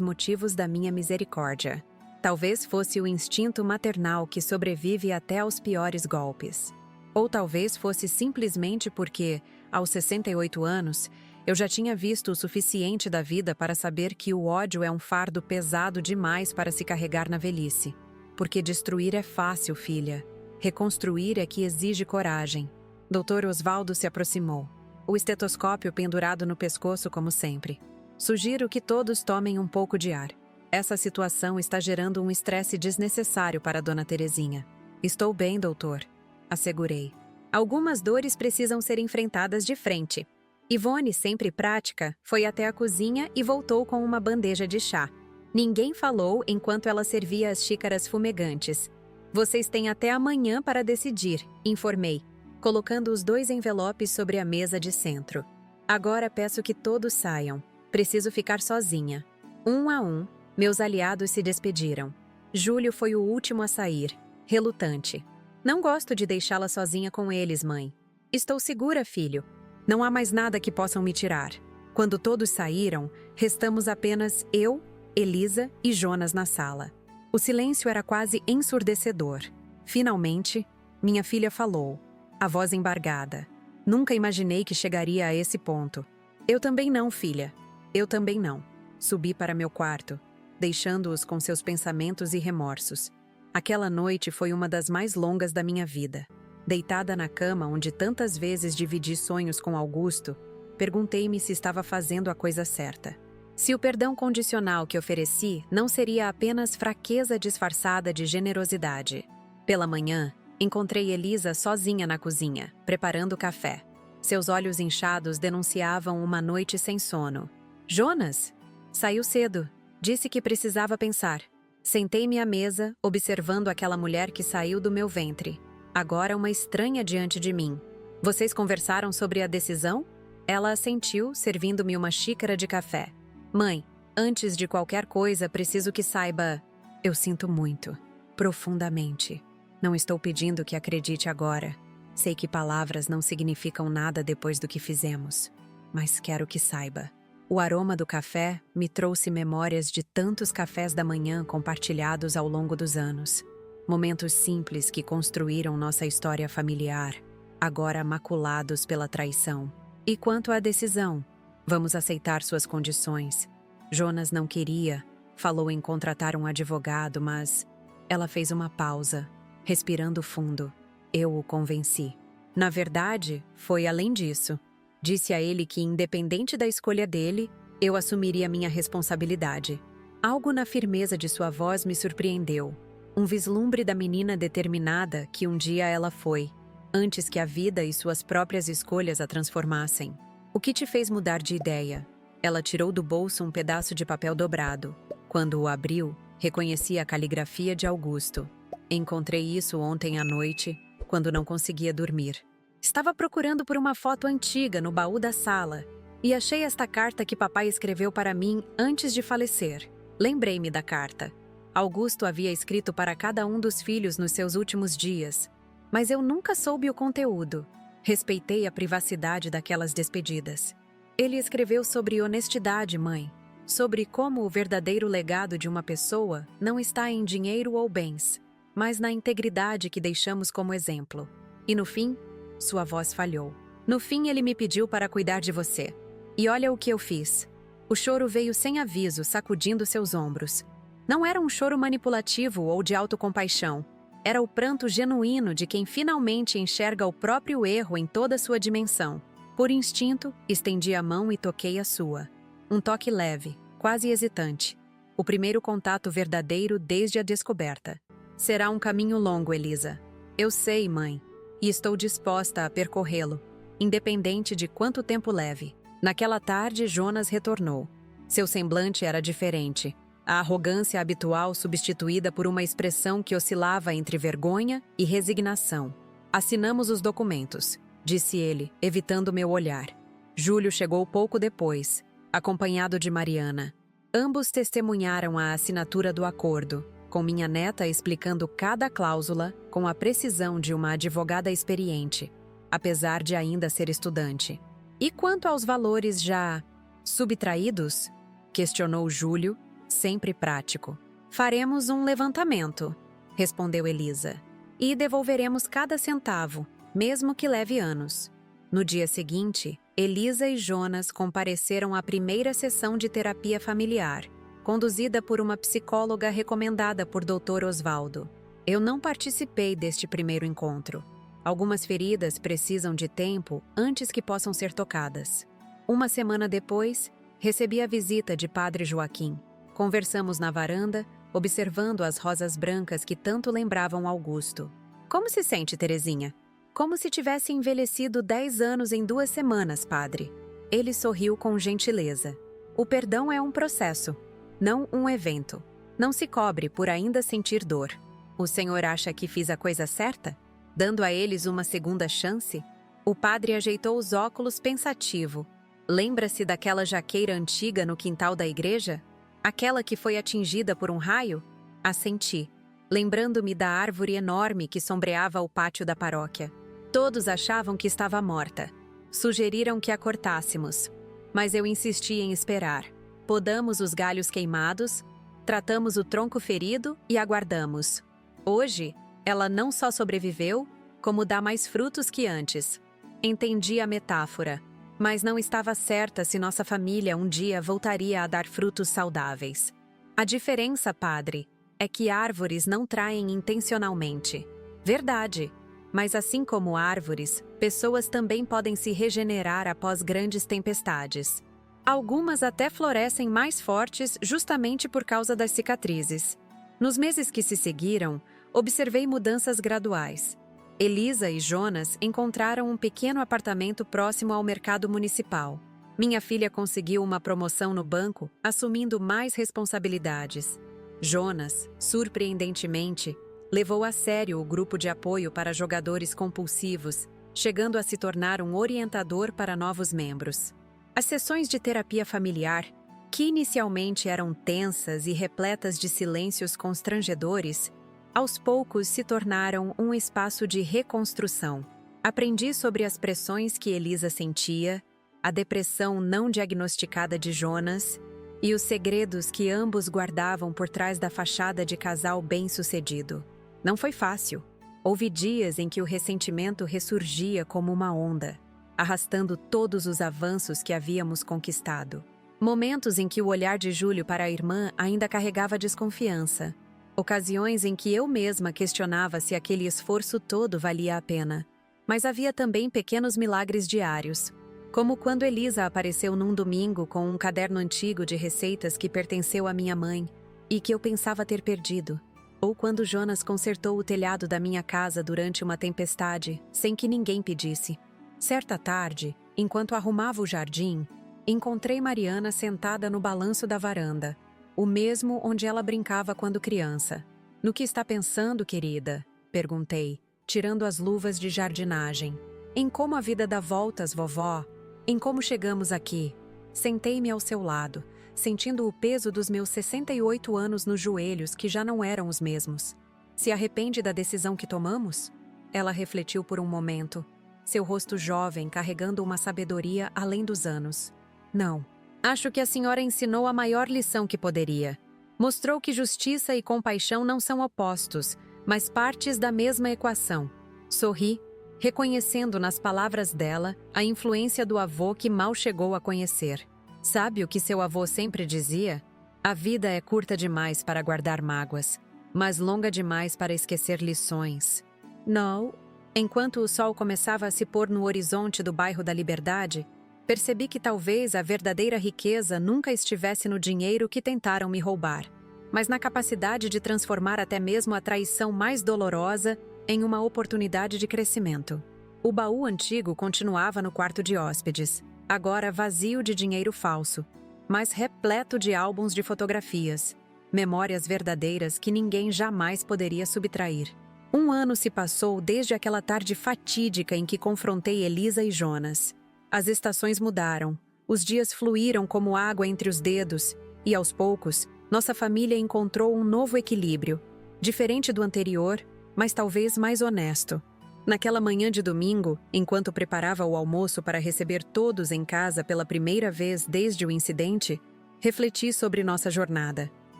motivos da minha misericórdia. Talvez fosse o instinto maternal que sobrevive até aos piores golpes. Ou talvez fosse simplesmente porque, aos 68 anos, eu já tinha visto o suficiente da vida para saber que o ódio é um fardo pesado demais para se carregar na velhice. Porque destruir é fácil, filha. Reconstruir é que exige coragem. Dr. Osvaldo se aproximou, o estetoscópio pendurado no pescoço como sempre. Sugiro que todos tomem um pouco de ar. Essa situação está gerando um estresse desnecessário para Dona Terezinha. Estou bem, doutor, assegurei. Algumas dores precisam ser enfrentadas de frente. Ivone, sempre prática, foi até a cozinha e voltou com uma bandeja de chá. Ninguém falou enquanto ela servia as xícaras fumegantes. Vocês têm até amanhã para decidir, informei, colocando os 2 envelopes sobre a mesa de centro. Agora peço que todos saiam. Preciso ficar sozinha. Um a um, meus aliados se despediram. Júlio foi o último a sair, relutante. Não gosto de deixá-la sozinha com eles, mãe. Estou segura, filho. Não há mais nada que possam me tirar. Quando todos saíram, restamos apenas eu, Elisa e Jonas na sala. O silêncio era quase ensurdecedor. Finalmente, minha filha falou, a voz embargada. Nunca imaginei que chegaria a esse ponto. Eu também não, filha. Eu também não. Subi para meu quarto, deixando-os com seus pensamentos e remorsos. Aquela noite foi uma das mais longas da minha vida. Deitada na cama onde tantas vezes dividi sonhos com Augusto, perguntei-me se estava fazendo a coisa certa. Se o perdão condicional que ofereci não seria apenas fraqueza disfarçada de generosidade. Pela manhã, encontrei Elisa sozinha na cozinha, preparando café. Seus olhos inchados denunciavam uma noite sem sono. Jonas? Saiu cedo. Disse que precisava pensar. Sentei-me à mesa, observando aquela mulher que saiu do meu ventre. Agora uma estranha diante de mim. Vocês conversaram sobre a decisão? Ela assentiu, servindo-me uma xícara de café. Mãe, antes de qualquer coisa, preciso que saiba... Eu sinto muito. Profundamente. Não estou pedindo que acredite agora. Sei que palavras não significam nada depois do que fizemos. Mas quero que saiba. O aroma do café me trouxe memórias de tantos cafés da manhã compartilhados ao longo dos anos. Momentos simples que construíram nossa história familiar, agora maculados pela traição. E quanto à decisão? Vamos aceitar suas condições. Jonas não queria, falou em contratar um advogado, mas ela fez uma pausa, respirando fundo. Eu o convenci. Na verdade, foi além disso. Disse a ele que, independente da escolha dele, eu assumiria minha responsabilidade. Algo na firmeza de sua voz me surpreendeu. Um vislumbre da menina determinada que um dia ela foi, antes que a vida e suas próprias escolhas a transformassem. O que te fez mudar de ideia? Ela tirou do bolso um pedaço de papel dobrado. Quando o abriu, reconheci a caligrafia de Augusto. Encontrei isso ontem à noite, quando não conseguia dormir. Estava procurando por uma foto antiga no baú da sala e achei esta carta que papai escreveu para mim antes de falecer. Lembrei-me da carta. Augusto havia escrito para cada um dos filhos nos seus últimos dias, mas eu nunca soube o conteúdo. Respeitei a privacidade daquelas despedidas. Ele escreveu sobre honestidade, mãe, sobre como o verdadeiro legado de uma pessoa não está em dinheiro ou bens, mas na integridade que deixamos como exemplo. E no fim, sua voz falhou. No fim, ele me pediu para cuidar de você. E olha o que eu fiz. O choro veio sem aviso, sacudindo seus ombros. Não era um choro manipulativo ou de autocompaixão. Era o pranto genuíno de quem finalmente enxerga o próprio erro em toda sua dimensão. Por instinto, estendi a mão e toquei a sua. Um toque leve, quase hesitante. O primeiro contato verdadeiro desde a descoberta. Será um caminho longo, Elisa. Eu sei, mãe. E estou disposta a percorrê-lo, independente de quanto tempo leve. Naquela tarde, Jonas retornou. Seu semblante era diferente. A arrogância habitual substituída por uma expressão que oscilava entre vergonha e resignação. Assinamos os documentos, disse ele, evitando meu olhar. Júlio chegou pouco depois, acompanhado de Mariana. Ambos testemunharam a assinatura do acordo, com minha neta explicando cada cláusula com a precisão de uma advogada experiente, apesar de ainda ser estudante. E quanto aos valores já subtraídos? Questionou Júlio, sempre prático. Faremos um levantamento, respondeu Elisa, e devolveremos cada centavo, mesmo que leve anos. No dia seguinte, Elisa e Jonas compareceram à primeira sessão de terapia familiar, conduzida por uma psicóloga recomendada por Dr. Osvaldo. Eu não participei deste primeiro encontro. Algumas feridas precisam de tempo antes que possam ser tocadas. Uma semana depois, recebi a visita de Padre Joaquim. Conversamos na varanda, observando as rosas brancas que tanto lembravam Augusto. Como se sente, Terezinha? Como se tivesse envelhecido 10 anos em 2 semanas, padre. Ele sorriu com gentileza. O perdão é um processo, não um evento. Não se cobre por ainda sentir dor. O senhor acha que fiz a coisa certa? Dando a eles uma segunda chance? O padre ajeitou os óculos pensativo. Lembra-se daquela jaqueira antiga no quintal da igreja? Aquela que foi atingida por um raio? Assenti, lembrando-me da árvore enorme que sombreava o pátio da paróquia. Todos achavam que estava morta. Sugeriram que a cortássemos. mas eu insisti em esperar. Podamos os galhos queimados, tratamos o tronco ferido e aguardamos. Hoje, ela não só sobreviveu, como dá mais frutos que antes. Entendi a metáfora, mas não estava certa se nossa família um dia voltaria a dar frutos saudáveis. A diferença, padre, é que árvores não traem intencionalmente. Verdade, mas assim como árvores, pessoas também podem se regenerar após grandes tempestades. Algumas até florescem mais fortes justamente por causa das cicatrizes. Nos meses que se seguiram, observei mudanças graduais. Elisa e Jonas encontraram um pequeno apartamento próximo ao mercado municipal. Minha filha conseguiu uma promoção no banco, assumindo mais responsabilidades. Jonas, surpreendentemente, levou a sério o grupo de apoio para jogadores compulsivos, chegando a se tornar um orientador para novos membros. As sessões de terapia familiar, que inicialmente eram tensas e repletas de silêncios constrangedores, aos poucos se tornaram um espaço de reconstrução. Aprendi sobre as pressões que Elisa sentia, a depressão não diagnosticada de Jonas e os segredos que ambos guardavam por trás da fachada de casal bem-sucedido. Não foi fácil. Houve dias em que o ressentimento ressurgia como uma onda, arrastando todos os avanços que havíamos conquistado. Momentos em que o olhar de Júlio para a irmã ainda carregava desconfiança. Ocasiões em que eu mesma questionava se aquele esforço todo valia a pena. Mas havia também pequenos milagres diários, como quando Elisa apareceu num domingo com um caderno antigo de receitas que pertenceu à minha mãe e que eu pensava ter perdido. Ou quando Jonas consertou o telhado da minha casa durante uma tempestade, sem que ninguém pedisse. Certa tarde, enquanto arrumava o jardim, encontrei Mariana sentada no balanço da varanda, o mesmo onde ela brincava quando criança. "No que está pensando, querida?" perguntei, tirando as luvas de jardinagem. "Em como a vida dá voltas, vovó. Em como chegamos aqui." Sentei-me ao seu lado, sentindo o peso dos meus 68 anos nos joelhos que já não eram os mesmos. "Se arrepende da decisão que tomamos?" Ela refletiu por um momento, seu rosto jovem carregando uma sabedoria além dos anos. "Não. Acho que a senhora ensinou a maior lição que poderia. Mostrou que justiça e compaixão não são opostos, mas partes da mesma equação." Sorri, reconhecendo nas palavras dela a influência do avô que mal chegou a conhecer. "Sabe o que seu avô sempre dizia? A vida é curta demais para guardar mágoas, mas longa demais para esquecer lições." "Não." Enquanto o sol começava a se pôr no horizonte do bairro da Liberdade, percebi que talvez a verdadeira riqueza nunca estivesse no dinheiro que tentaram me roubar, mas na capacidade de transformar até mesmo a traição mais dolorosa em uma oportunidade de crescimento. O baú antigo continuava no quarto de hóspedes, agora vazio de dinheiro falso, mas repleto de álbuns de fotografias, memórias verdadeiras que ninguém jamais poderia subtrair. 1 ano se passou desde aquela tarde fatídica em que confrontei Elisa e Jonas. As estações mudaram, os dias fluíram como água entre os dedos, e aos poucos, nossa família encontrou um novo equilíbrio, diferente do anterior, mas talvez mais honesto. Naquela manhã de domingo, enquanto preparava o almoço para receber todos em casa pela primeira vez desde o incidente, refleti sobre nossa jornada.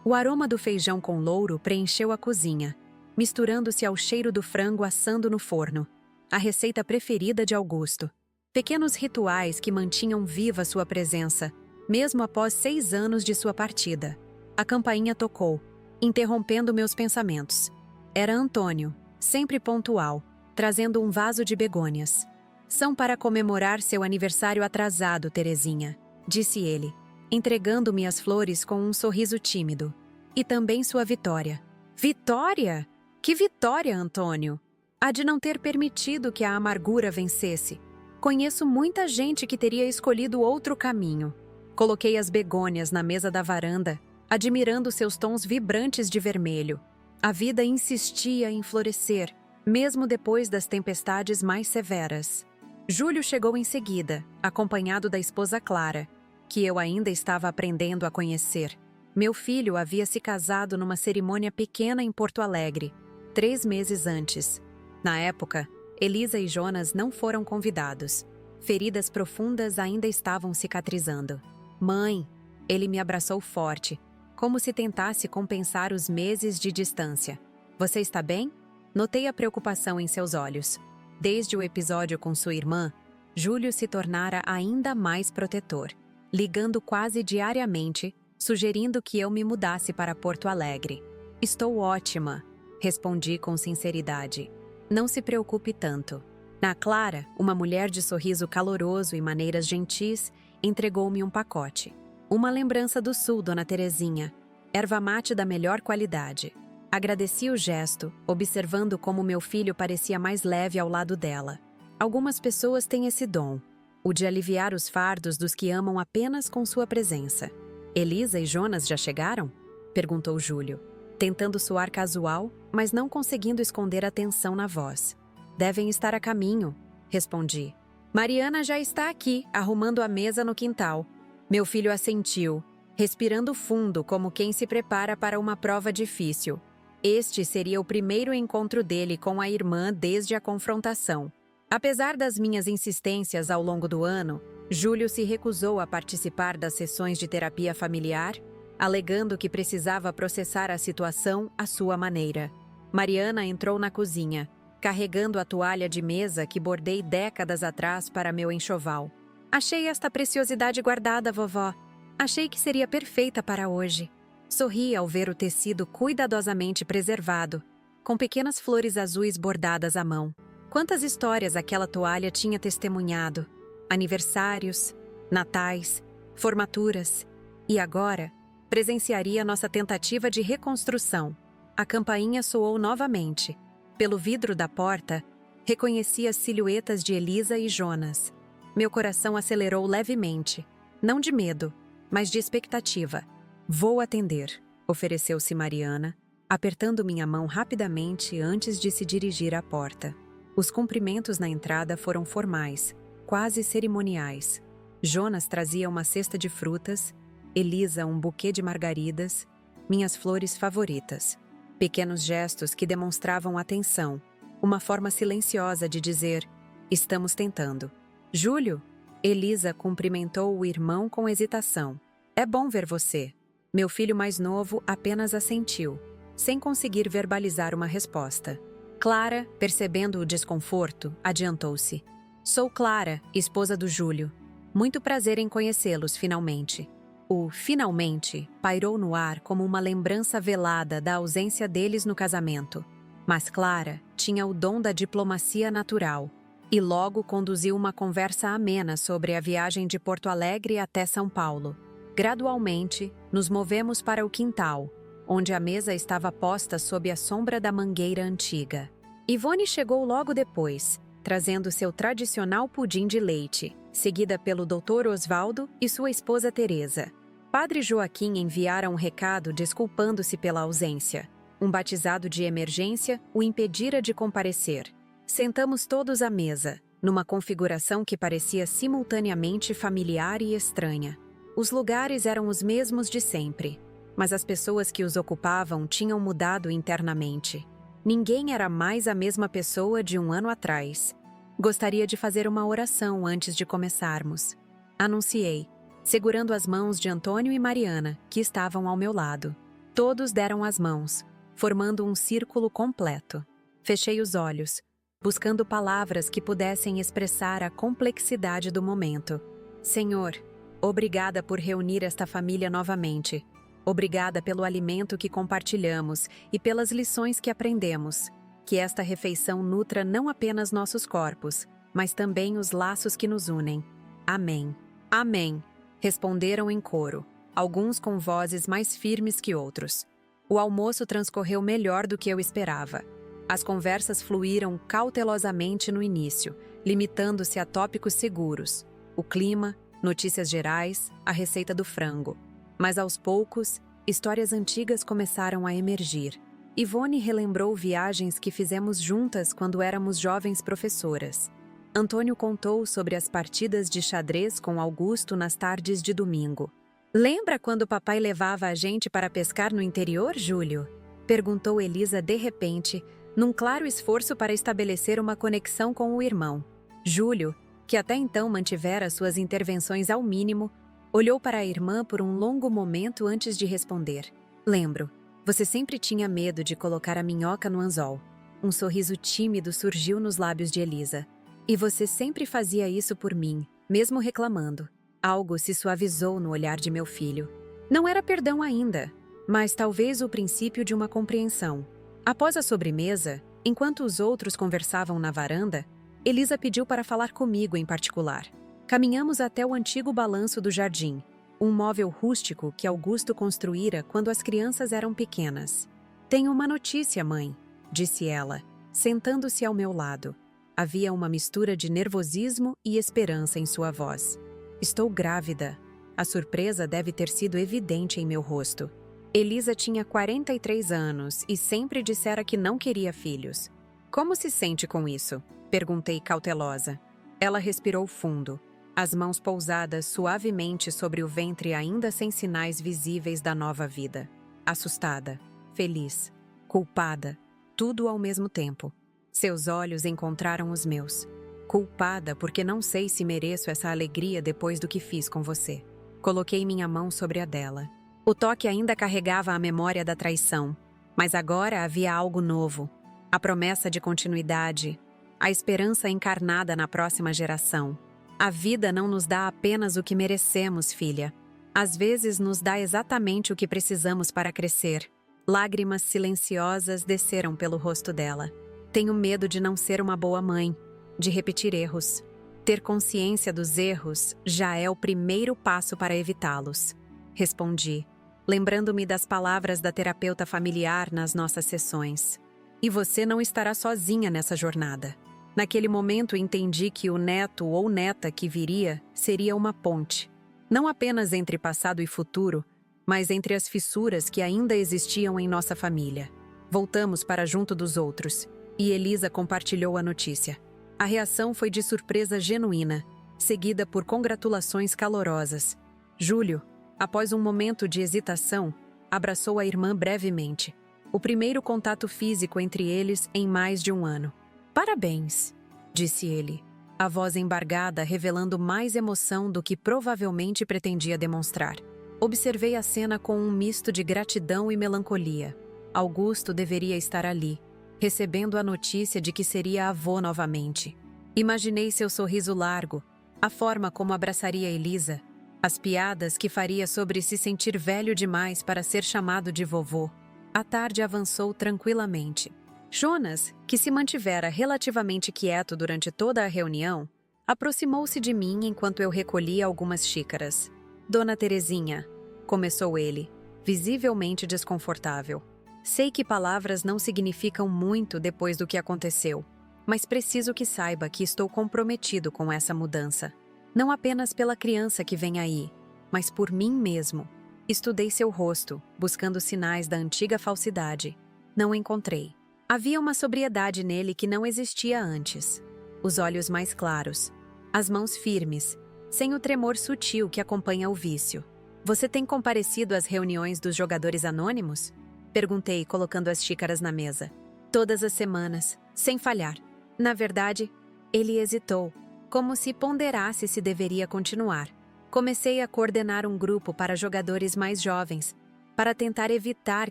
O aroma do feijão com louro preencheu a cozinha, misturando-se ao cheiro do frango assando no forno, a receita preferida de Augusto. Pequenos rituais que mantinham viva sua presença, mesmo após 6 anos de sua partida. A campainha tocou, interrompendo meus pensamentos. Era Antônio, sempre pontual, trazendo um vaso de begônias. "São para comemorar seu aniversário atrasado, Terezinha", disse ele, entregando-me as flores com um sorriso tímido. "E também sua vitória." "Vitória? Que vitória, Antônio? Há de não ter permitido que a amargura vencesse. Conheço muita gente que teria escolhido outro caminho." Coloquei as begônias na mesa da varanda, admirando seus tons vibrantes de vermelho. A vida insistia em florescer, mesmo depois das tempestades mais severas. Júlio chegou em seguida, acompanhado da esposa Clara, que eu ainda estava aprendendo a conhecer. Meu filho havia se casado numa cerimônia pequena em Porto Alegre, 3 meses antes. Na época, Elisa e Jonas não foram convidados. Feridas profundas ainda estavam cicatrizando. Mãe! Ele me abraçou forte, como se tentasse compensar os meses de distância. Você está bem? Notei a preocupação em seus olhos. Desde o episódio com sua irmã, Júlio se tornara ainda mais protetor, ligando quase diariamente, sugerindo que eu me mudasse para Porto Alegre. Estou ótima, respondi com sinceridade. Não se preocupe tanto. Na Clara, uma mulher de sorriso caloroso e maneiras gentis, entregou-me um pacote. Uma lembrança do sul, Dona Terezinha. Erva mate da melhor qualidade. Agradeci o gesto, observando como meu filho parecia mais leve ao lado dela. Algumas pessoas têm esse dom, o de aliviar os fardos dos que amam apenas com sua presença. Elisa e Jonas já chegaram? Perguntou Júlio, tentando soar casual, mas não conseguindo esconder a tensão na voz. Devem estar a caminho, respondi. Mariana já está aqui, arrumando a mesa no quintal. Meu filho assentiu, respirando fundo como quem se prepara para uma prova difícil. Este seria o primeiro encontro dele com a irmã desde a confrontação. Apesar das minhas insistências ao longo do ano, Júlio se recusou a participar das sessões de terapia familiar, alegando que precisava processar a situação à sua maneira. Mariana entrou na cozinha, carregando a toalha de mesa que bordei décadas atrás para meu enxoval. Achei esta preciosidade guardada, vovó. Achei que seria perfeita para hoje. Sorri ao ver o tecido cuidadosamente preservado, com pequenas flores azuis bordadas à mão. Quantas histórias aquela toalha tinha testemunhado. Aniversários, natais, formaturas. E agora, presenciaria nossa tentativa de reconstrução. A campainha soou novamente. Pelo vidro da porta, reconheci as silhuetas de Elisa e Jonas. Meu coração acelerou levemente, não de medo, mas de expectativa. Vou atender, ofereceu-se Mariana, apertando minha mão rapidamente antes de se dirigir à porta. Os cumprimentos na entrada foram formais, quase cerimoniais. Jonas trazia uma cesta de frutas, Elisa um buquê de margaridas, minhas flores favoritas. Pequenos gestos que demonstravam atenção, uma forma silenciosa de dizer, estamos tentando. Júlio? Elisa cumprimentou o irmão com hesitação. É bom ver você. Meu filho mais novo apenas assentiu, sem conseguir verbalizar uma resposta. Clara, percebendo o desconforto, adiantou-se. Sou Clara, esposa do Júlio. Muito prazer em conhecê-los, finalmente. O finalmente pairou no ar como uma lembrança velada da ausência deles no casamento. Mas Clara tinha o dom da diplomacia natural e logo conduziu uma conversa amena sobre a viagem de Porto Alegre até São Paulo. Gradualmente, nos movemos para o quintal, onde a mesa estava posta sob a sombra da mangueira antiga. Ivone chegou logo depois, trazendo seu tradicional pudim de leite, seguida pelo Dr. Osvaldo e sua esposa Teresa. Padre Joaquim enviara um recado desculpando-se pela ausência. Um batizado de emergência o impedira de comparecer. Sentamos todos à mesa, numa configuração que parecia simultaneamente familiar e estranha. Os lugares eram os mesmos de sempre, mas as pessoas que os ocupavam tinham mudado internamente. Ninguém era mais a mesma pessoa de um ano atrás. Gostaria de fazer uma oração antes de começarmos. Anunciei, segurando as mãos de Antônio e Mariana, que estavam ao meu lado. Todos deram as mãos, formando um círculo completo. Fechei os olhos, buscando palavras que pudessem expressar a complexidade do momento. Senhor, obrigada por reunir esta família novamente. Obrigada pelo alimento que compartilhamos e pelas lições que aprendemos. Que esta refeição nutra não apenas nossos corpos, mas também os laços que nos unem. Amém. Amém, responderam em coro, alguns com vozes mais firmes que outros. O almoço transcorreu melhor do que eu esperava. As conversas fluíram cautelosamente no início, limitando-se a tópicos seguros. O clima, notícias gerais, a receita do frango. Mas aos poucos, histórias antigas começaram a emergir. Ivone relembrou viagens que fizemos juntas quando éramos jovens professoras. Antônio contou sobre as partidas de xadrez com Augusto nas tardes de domingo. Lembra quando papai levava a gente para pescar no interior, Júlio? Perguntou Elisa de repente, num claro esforço para estabelecer uma conexão com o irmão. Júlio, que até então mantivera suas intervenções ao mínimo, olhou para a irmã por um longo momento antes de responder. Lembro, você sempre tinha medo de colocar a minhoca no anzol. Um sorriso tímido surgiu nos lábios de Elisa. E você sempre fazia isso por mim, mesmo reclamando. Algo se suavizou no olhar de meu filho. Não era perdão ainda, mas talvez o princípio de uma compreensão. Após a sobremesa, enquanto os outros conversavam na varanda, Elisa pediu para falar comigo em particular. Caminhamos até o antigo balanço do jardim, um móvel rústico que Augusto construíra quando as crianças eram pequenas. Tenho uma notícia, mãe, disse ela, sentando-se ao meu lado. Havia uma mistura de nervosismo e esperança em sua voz. Estou grávida. A surpresa deve ter sido evidente em meu rosto. Elisa tinha 43 anos e sempre dissera que não queria filhos. Como se sente com isso? Perguntei cautelosa. Ela respirou fundo, as mãos pousadas suavemente sobre o ventre ainda sem sinais visíveis da nova vida. Assustada, feliz, culpada, tudo ao mesmo tempo. Seus olhos encontraram os meus. Culpada porque não sei se mereço essa alegria depois do que fiz com você. Coloquei minha mão sobre a dela. O toque ainda carregava a memória da traição, mas agora havia algo novo. A promessa de continuidade, a esperança encarnada na próxima geração. A vida não nos dá apenas o que merecemos, filha. Às vezes nos dá exatamente o que precisamos para crescer. Lágrimas silenciosas desceram pelo rosto dela. Tenho medo de não ser uma boa mãe, de repetir erros. Ter consciência dos erros já é o primeiro passo para evitá-los. Respondi, lembrando-me das palavras da terapeuta familiar nas nossas sessões. E você não estará sozinha nessa jornada. Naquele momento entendi que o neto ou neta que viria seria uma ponte. Não apenas entre passado e futuro, mas entre as fissuras que ainda existiam em nossa família. Voltamos para junto dos outros, e Elisa compartilhou a notícia. A reação foi de surpresa genuína, seguida por congratulações calorosas. Júlio, após um momento de hesitação, abraçou a irmã brevemente. O primeiro contato físico entre eles em mais de um ano. Parabéns, disse ele, a voz embargada revelando mais emoção do que provavelmente pretendia demonstrar. Observei a cena com um misto de gratidão e melancolia. Augusto deveria estar ali, recebendo a notícia de que seria avô novamente. Imaginei seu sorriso largo, a forma como abraçaria Elisa, as piadas que faria sobre se sentir velho demais para ser chamado de vovô. A tarde avançou tranquilamente. Jonas, que se mantivera relativamente quieto durante toda a reunião, aproximou-se de mim enquanto eu recolhia algumas xícaras. Dona Terezinha, começou ele, visivelmente desconfortável. Sei que palavras não significam muito depois do que aconteceu, mas preciso que saiba que estou comprometido com essa mudança. Não apenas pela criança que vem aí, mas por mim mesmo. Estudei seu rosto, buscando sinais da antiga falsidade. Não encontrei. Havia uma sobriedade nele que não existia antes. Os olhos mais claros, as mãos firmes, sem o tremor sutil que acompanha o vício. Você tem comparecido às reuniões dos jogadores anônimos? Perguntei, colocando as xícaras na mesa. Todas as semanas, sem falhar. Na verdade, ele hesitou, como se ponderasse se deveria continuar. Comecei a coordenar um grupo para jogadores mais jovens, para tentar evitar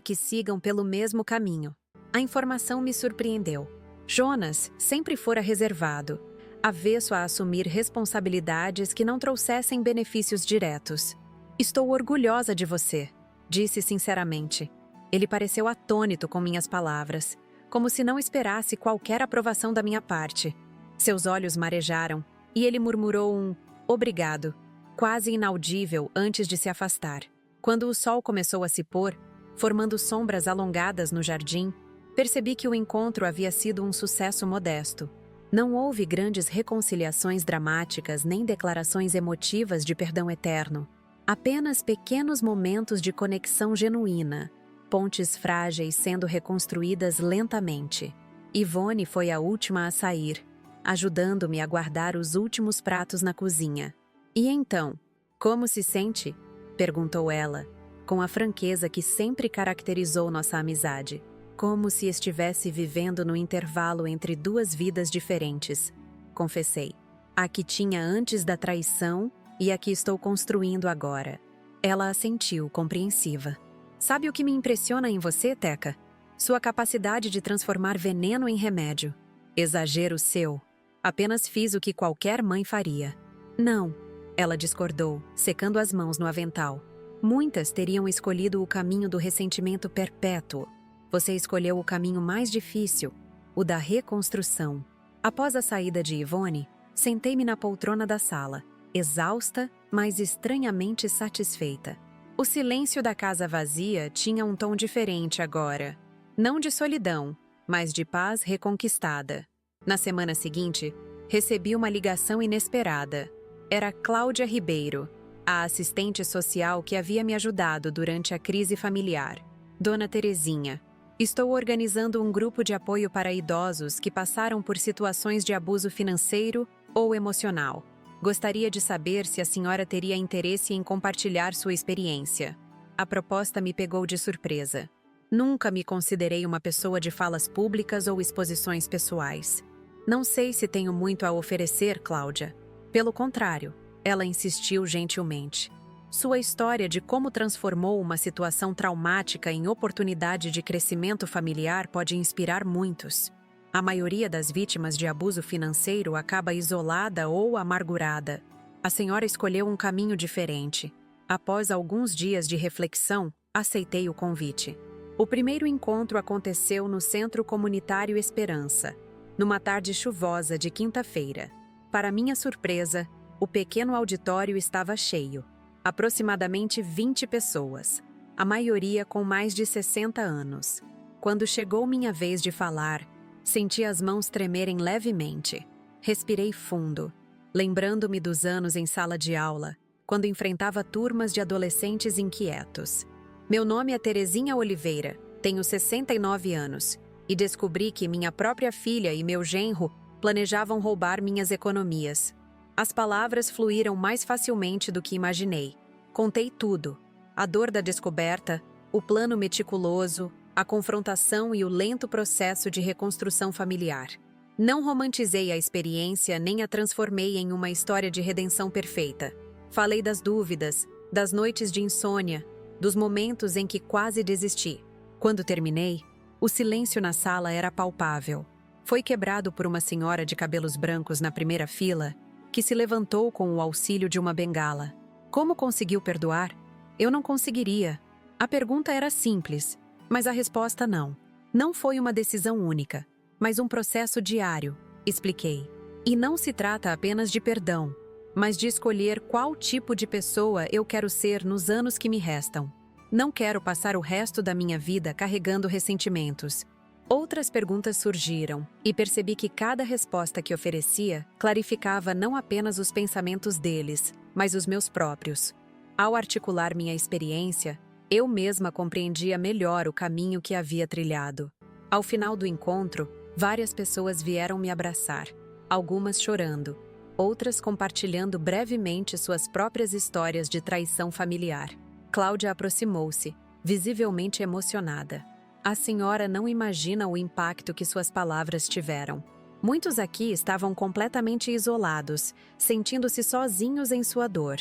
que sigam pelo mesmo caminho. A informação me surpreendeu. Jonas sempre fora reservado, avesso a assumir responsabilidades que não trouxessem benefícios diretos. Estou orgulhosa de você, disse sinceramente. Ele pareceu atônito com minhas palavras, como se não esperasse qualquer aprovação da minha parte. Seus olhos marejaram, e ele murmurou um obrigado, quase inaudível antes de se afastar. Quando o sol começou a se pôr, formando sombras alongadas no jardim, percebi que o encontro havia sido um sucesso modesto. Não houve grandes reconciliações dramáticas nem declarações emotivas de perdão eterno. Apenas pequenos momentos de conexão genuína, pontes frágeis sendo reconstruídas lentamente. Ivone foi a última a sair, ajudando-me a guardar os últimos pratos na cozinha. E então, como se sente? Perguntou ela, com a franqueza que sempre caracterizou nossa amizade. Como se estivesse vivendo no intervalo entre duas vidas diferentes, confessei. A que tinha antes da traição e a que estou construindo agora. Ela assentiu, compreensiva. Sabe o que me impressiona em você, Teca? Sua capacidade de transformar veneno em remédio. Exagero seu. Apenas fiz o que qualquer mãe faria. Não, ela discordou, secando as mãos no avental. Muitas teriam escolhido o caminho do ressentimento perpétuo. Você escolheu o caminho mais difícil, o da reconstrução. Após a saída de Ivone, sentei-me na poltrona da sala, exausta, mas estranhamente satisfeita. O silêncio da casa vazia tinha um tom diferente agora. Não de solidão, mas de paz reconquistada. Na semana seguinte, recebi uma ligação inesperada. Era Cláudia Ribeiro, a assistente social que havia me ajudado durante a crise familiar. Dona Terezinha, estou organizando um grupo de apoio para idosos que passaram por situações de abuso financeiro ou emocional. Gostaria de saber se a senhora teria interesse em compartilhar sua experiência. A proposta me pegou de surpresa. Nunca me considerei uma pessoa de falas públicas ou exposições pessoais. Não sei se tenho muito a oferecer, Cláudia. Pelo contrário, ela insistiu gentilmente. Sua história de como transformou uma situação traumática em oportunidade de crescimento familiar pode inspirar muitos. A maioria das vítimas de abuso financeiro acaba isolada ou amargurada. A senhora escolheu um caminho diferente. Após alguns dias de reflexão, aceitei o convite. O primeiro encontro aconteceu no Centro Comunitário Esperança, numa tarde chuvosa de quinta-feira. Para minha surpresa, o pequeno auditório estava cheio. Aproximadamente 20 pessoas, a maioria com mais de 60 anos. Quando chegou minha vez de falar, senti as mãos tremerem levemente. Respirei fundo, lembrando-me dos anos em sala de aula, quando enfrentava turmas de adolescentes inquietos. Meu nome é Terezinha Oliveira, tenho 69 anos, e descobri que minha própria filha e meu genro planejavam roubar minhas economias. As palavras fluíram mais facilmente do que imaginei. Contei tudo: a dor da descoberta, o plano meticuloso, a confrontação e o lento processo de reconstrução familiar. Não romantizei a experiência nem a transformei em uma história de redenção perfeita. Falei das dúvidas, das noites de insônia, dos momentos em que quase desisti. Quando terminei, o silêncio na sala era palpável. Foi quebrado por uma senhora de cabelos brancos na primeira fila, que se levantou com o auxílio de uma bengala. Como conseguiu perdoar? Eu não conseguiria. A pergunta era simples, mas a resposta não. Não foi uma decisão única, mas um processo diário, expliquei. E não se trata apenas de perdão, mas de escolher qual tipo de pessoa eu quero ser nos anos que me restam. Não quero passar o resto da minha vida carregando ressentimentos. Outras perguntas surgiram, e percebi que cada resposta que oferecia clarificava não apenas os pensamentos deles, mas os meus próprios. Ao articular minha experiência, eu mesma compreendia melhor o caminho que havia trilhado. Ao final do encontro, várias pessoas vieram me abraçar, algumas chorando, outras compartilhando brevemente suas próprias histórias de traição familiar. Cláudia aproximou-se, visivelmente emocionada. A senhora não imagina o impacto que suas palavras tiveram. Muitos aqui estavam completamente isolados, sentindo-se sozinhos em sua dor.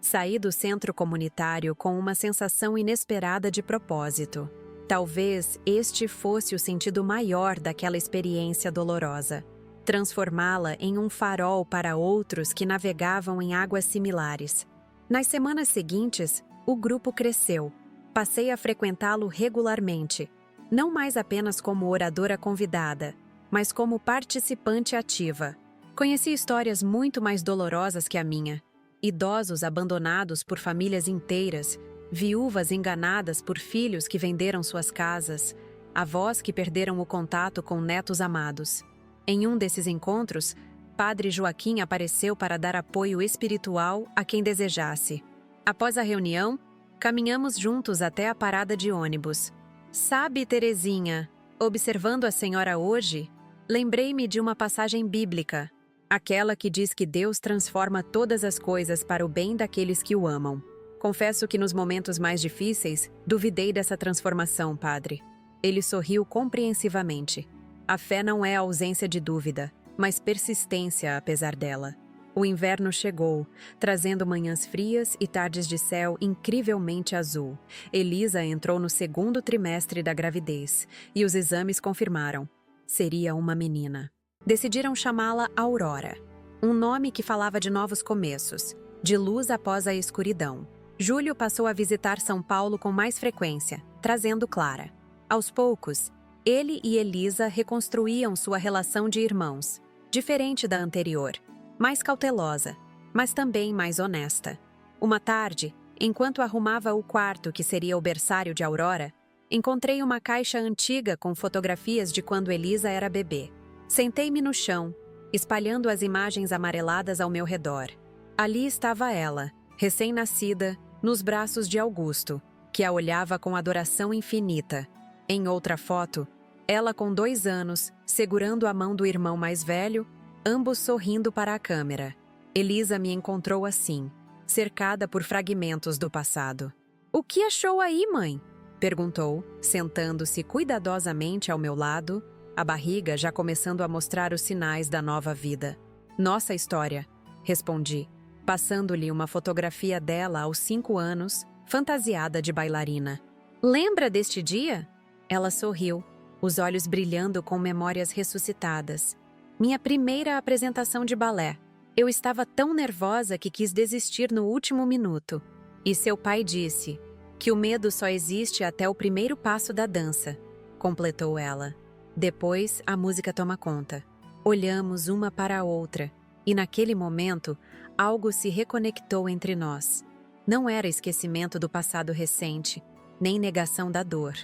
Saí do centro comunitário com uma sensação inesperada de propósito. Talvez este fosse o sentido maior daquela experiência dolorosa. Transformá-la em um farol para outros que navegavam em águas similares. Nas semanas seguintes, o grupo cresceu. Passei a frequentá-lo regularmente, não mais apenas como oradora convidada, mas como participante ativa. Conheci histórias muito mais dolorosas que a minha. Idosos abandonados por famílias inteiras, viúvas enganadas por filhos que venderam suas casas, avós que perderam o contato com netos amados. Em um desses encontros, Padre Joaquim apareceu para dar apoio espiritual a quem desejasse. Após a reunião, caminhamos juntos até a parada de ônibus. Sabe, Terezinha, observando a senhora hoje, lembrei-me de uma passagem bíblica, aquela que diz que Deus transforma todas as coisas para o bem daqueles que o amam. Confesso que nos momentos mais difíceis, duvidei dessa transformação, padre. Ele sorriu compreensivamente. A fé não é ausência de dúvida, mas persistência apesar dela. O inverno chegou, trazendo manhãs frias e tardes de céu incrivelmente azul. Elisa entrou no segundo trimestre da gravidez e os exames confirmaram. Seria uma menina. Decidiram chamá-la Aurora, um nome que falava de novos começos, de luz após a escuridão. Júlio passou a visitar São Paulo com mais frequência, trazendo Clara. Aos poucos, ele e Elisa reconstruíam sua relação de irmãos, diferente da anterior. Mais cautelosa, mas também mais honesta. Uma tarde, enquanto arrumava o quarto que seria o berçário de Aurora, encontrei uma caixa antiga com fotografias de quando Elisa era bebê. Sentei-me no chão, espalhando as imagens amareladas ao meu redor. Ali estava ela, recém-nascida, nos braços de Augusto, que a olhava com adoração infinita. Em outra foto, ela com 2 anos, segurando a mão do irmão mais velho, ambos sorrindo para a câmera. Elisa me encontrou assim, cercada por fragmentos do passado. "O que achou aí, mãe?" perguntou, sentando-se cuidadosamente ao meu lado, a barriga já começando a mostrar os sinais da nova vida. "Nossa história", respondi, passando-lhe uma fotografia dela aos 5 anos, fantasiada de bailarina. "Lembra deste dia?" Ela sorriu, os olhos brilhando com memórias ressuscitadas. "Minha primeira apresentação de balé. Eu estava tão nervosa que quis desistir no último minuto. E seu pai disse que o medo só existe até o primeiro passo da dança", completou ela. Depois, a música toma conta. Olhamos uma para a outra, e naquele momento, algo se reconectou entre nós. Não era esquecimento do passado recente, nem negação da dor.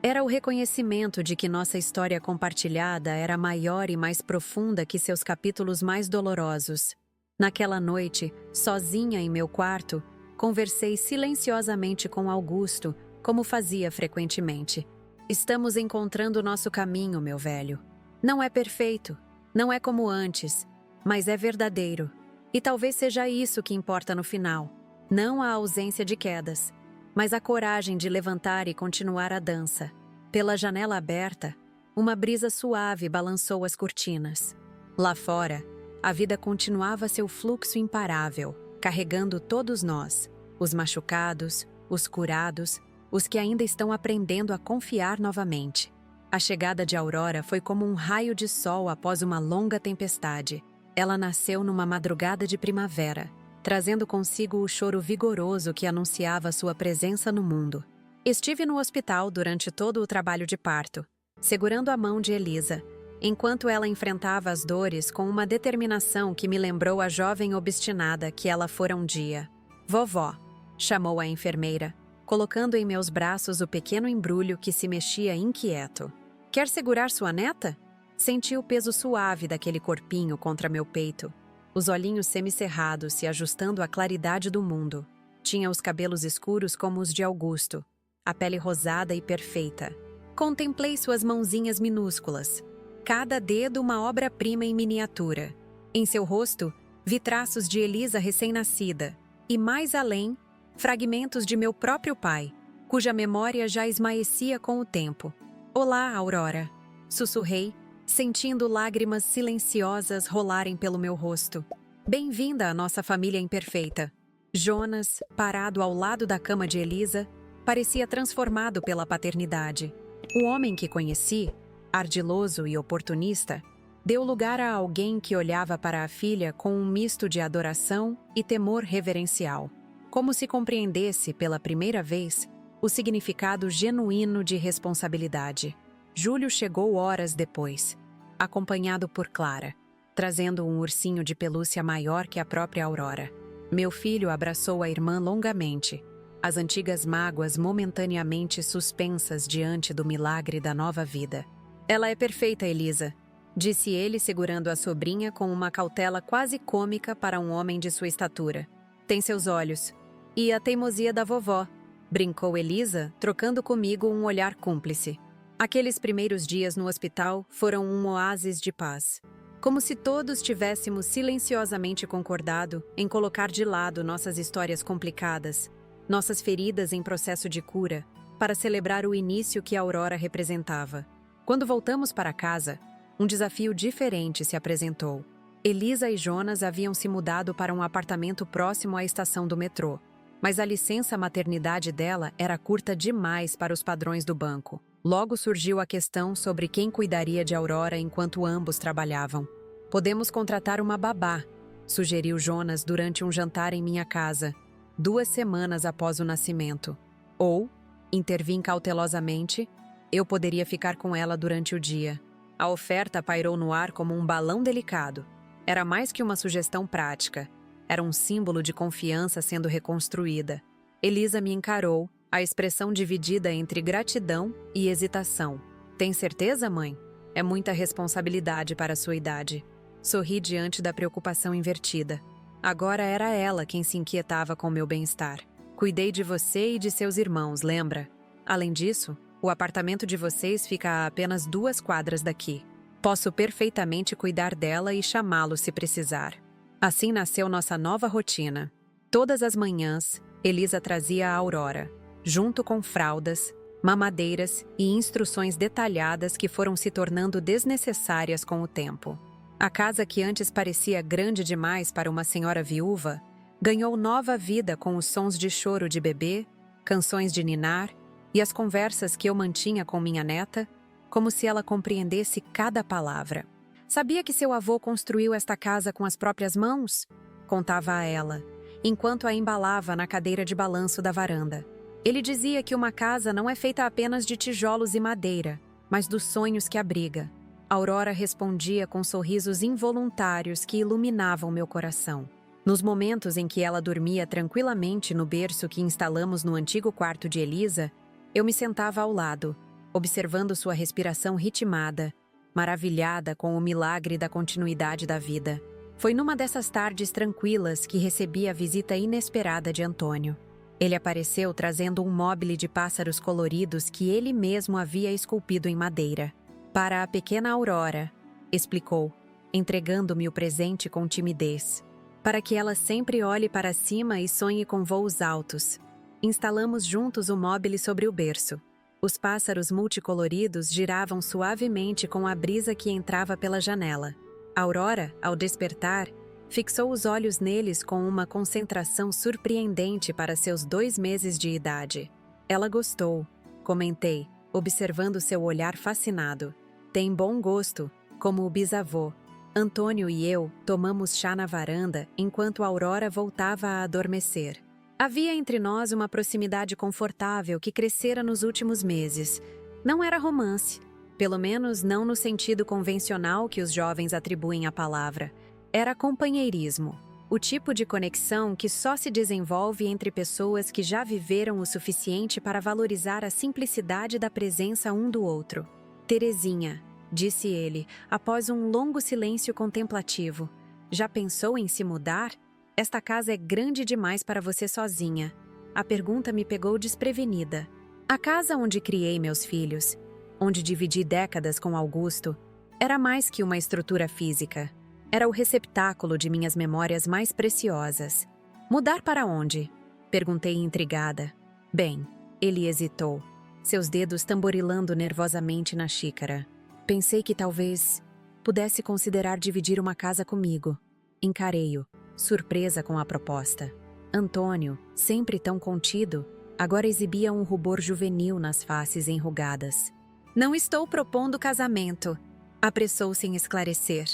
Era o reconhecimento de que nossa história compartilhada era maior e mais profunda que seus capítulos mais dolorosos. Naquela noite, sozinha em meu quarto, conversei silenciosamente com Augusto, como fazia frequentemente. "Estamos encontrando nosso caminho, meu velho. Não é perfeito, não é como antes, mas é verdadeiro. E talvez seja isso que importa no final. Não a ausência de quedas, mas a coragem de levantar e continuar a dança." Pela janela aberta, uma brisa suave balançou as cortinas. Lá fora, a vida continuava seu fluxo imparável, carregando todos nós, os machucados, os curados, os que ainda estão aprendendo a confiar novamente. A chegada de Aurora foi como um raio de sol após uma longa tempestade. Ela nasceu numa madrugada de primavera, trazendo consigo o choro vigoroso que anunciava sua presença no mundo. Estive no hospital durante todo o trabalho de parto, segurando a mão de Elisa, enquanto ela enfrentava as dores com uma determinação que me lembrou a jovem obstinada que ela fora um dia. "Vovó", chamou a enfermeira, colocando em meus braços o pequeno embrulho que se mexia inquieto. "Quer segurar sua neta?" Senti o peso suave daquele corpinho contra meu peito, os olhinhos semicerrados se ajustando à claridade do mundo. Tinha os cabelos escuros como os de Augusto, a pele rosada e perfeita. Contemplei suas mãozinhas minúsculas, cada dedo uma obra-prima em miniatura. Em seu rosto, vi traços de Elisa recém-nascida, e mais além, fragmentos de meu próprio pai, cuja memória já esmaecia com o tempo. "Olá, Aurora", sussurrei, sentindo lágrimas silenciosas rolarem pelo meu rosto. "Bem-vinda à nossa família imperfeita." Jonas, parado ao lado da cama de Elisa, parecia transformado pela paternidade. O homem que conheci, ardiloso e oportunista, deu lugar a alguém que olhava para a filha com um misto de adoração e temor reverencial, como se compreendesse, pela primeira vez, o significado genuíno de responsabilidade. Júlio chegou horas depois, acompanhado por Clara, trazendo um ursinho de pelúcia maior que a própria Aurora. Meu filho abraçou a irmã longamente, as antigas mágoas momentaneamente suspensas diante do milagre da nova vida. "Ela é perfeita, Elisa", disse ele segurando a sobrinha com uma cautela quase cômica para um homem de sua estatura. "Tem seus olhos. E a teimosia da vovó", brincou Elisa, trocando comigo um olhar cúmplice. Aqueles primeiros dias no hospital foram um oásis de paz. Como se todos tivéssemos silenciosamente concordado em colocar de lado nossas histórias complicadas, nossas feridas em processo de cura, para celebrar o início que a Aurora representava. Quando voltamos para casa, um desafio diferente se apresentou. Elisa e Jonas haviam se mudado para um apartamento próximo à estação do metrô, mas a licença maternidade dela era curta demais para os padrões do banco. Logo surgiu a questão sobre quem cuidaria de Aurora enquanto ambos trabalhavam. Podemos contratar uma babá, sugeriu Jonas durante um jantar em minha casa, 2 semanas após o nascimento. Ou, intervim cautelosamente, eu poderia ficar com ela durante o dia. A oferta pairou no ar como um balão delicado. Era mais que uma sugestão prática. Era um símbolo de confiança sendo reconstruída. Elisa me encarou, a expressão dividida entre gratidão e hesitação. Tem certeza, mãe? É muita responsabilidade para a sua idade. Sorri diante da preocupação invertida. Agora era ela quem se inquietava com meu bem-estar. Cuidei de você e de seus irmãos, lembra? Além disso, o apartamento de vocês fica a apenas 2 quadras daqui. Posso perfeitamente cuidar dela e chamá-lo se precisar. Assim nasceu nossa nova rotina. Todas as manhãs, Elisa trazia a Aurora, junto com fraldas, mamadeiras e instruções detalhadas que foram se tornando desnecessárias com o tempo. A casa que antes parecia grande demais para uma senhora viúva, ganhou nova vida com os sons de choro de bebê, canções de ninar e as conversas que eu mantinha com minha neta, como se ela compreendesse cada palavra. Sabia que seu avô construiu esta casa com as próprias mãos? Contava a ela, enquanto a embalava na cadeira de balanço da varanda. Ele dizia que uma casa não é feita apenas de tijolos e madeira, mas dos sonhos que abriga. Aurora respondia com sorrisos involuntários que iluminavam meu coração. Nos momentos em que ela dormia tranquilamente no berço que instalamos no antigo quarto de Elisa, eu me sentava ao lado, observando sua respiração ritmada, maravilhada com o milagre da continuidade da vida. Foi numa dessas tardes tranquilas que recebi a visita inesperada de Antônio. Ele apareceu trazendo um mobile de pássaros coloridos que ele mesmo havia esculpido em madeira. Para a pequena Aurora, explicou, entregando-me o presente com timidez. Para que ela sempre olhe para cima e sonhe com voos altos. Instalamos juntos o mobile sobre o berço. Os pássaros multicoloridos giravam suavemente com a brisa que entrava pela janela. Aurora, ao despertar, fixou os olhos neles com uma concentração surpreendente para seus 2 meses de idade. Ela gostou, comentei, observando seu olhar fascinado. Tem bom gosto, como o bisavô. Antônio e eu tomamos chá na varanda enquanto Aurora voltava a adormecer. Havia entre nós uma proximidade confortável que crescera nos últimos meses. Não era romance, pelo menos não no sentido convencional que os jovens atribuem à palavra. Era companheirismo, o tipo de conexão que só se desenvolve entre pessoas que já viveram o suficiente para valorizar a simplicidade da presença um do outro. Terezinha, disse ele, após um longo silêncio contemplativo. Já pensou em se mudar? Esta casa é grande demais para você sozinha. A pergunta me pegou desprevenida. A casa onde criei meus filhos, onde dividi décadas com Augusto, era mais que uma estrutura física. Era o receptáculo de minhas memórias mais preciosas. Mudar para onde? Perguntei intrigada. Bem, ele hesitou, seus dedos tamborilando nervosamente na xícara. Pensei que talvez pudesse considerar dividir uma casa comigo. Encarei-o, surpresa com a proposta. Antônio, sempre tão contido, agora exibia um rubor juvenil nas faces enrugadas. Não estou propondo casamento, apressou-se em esclarecer.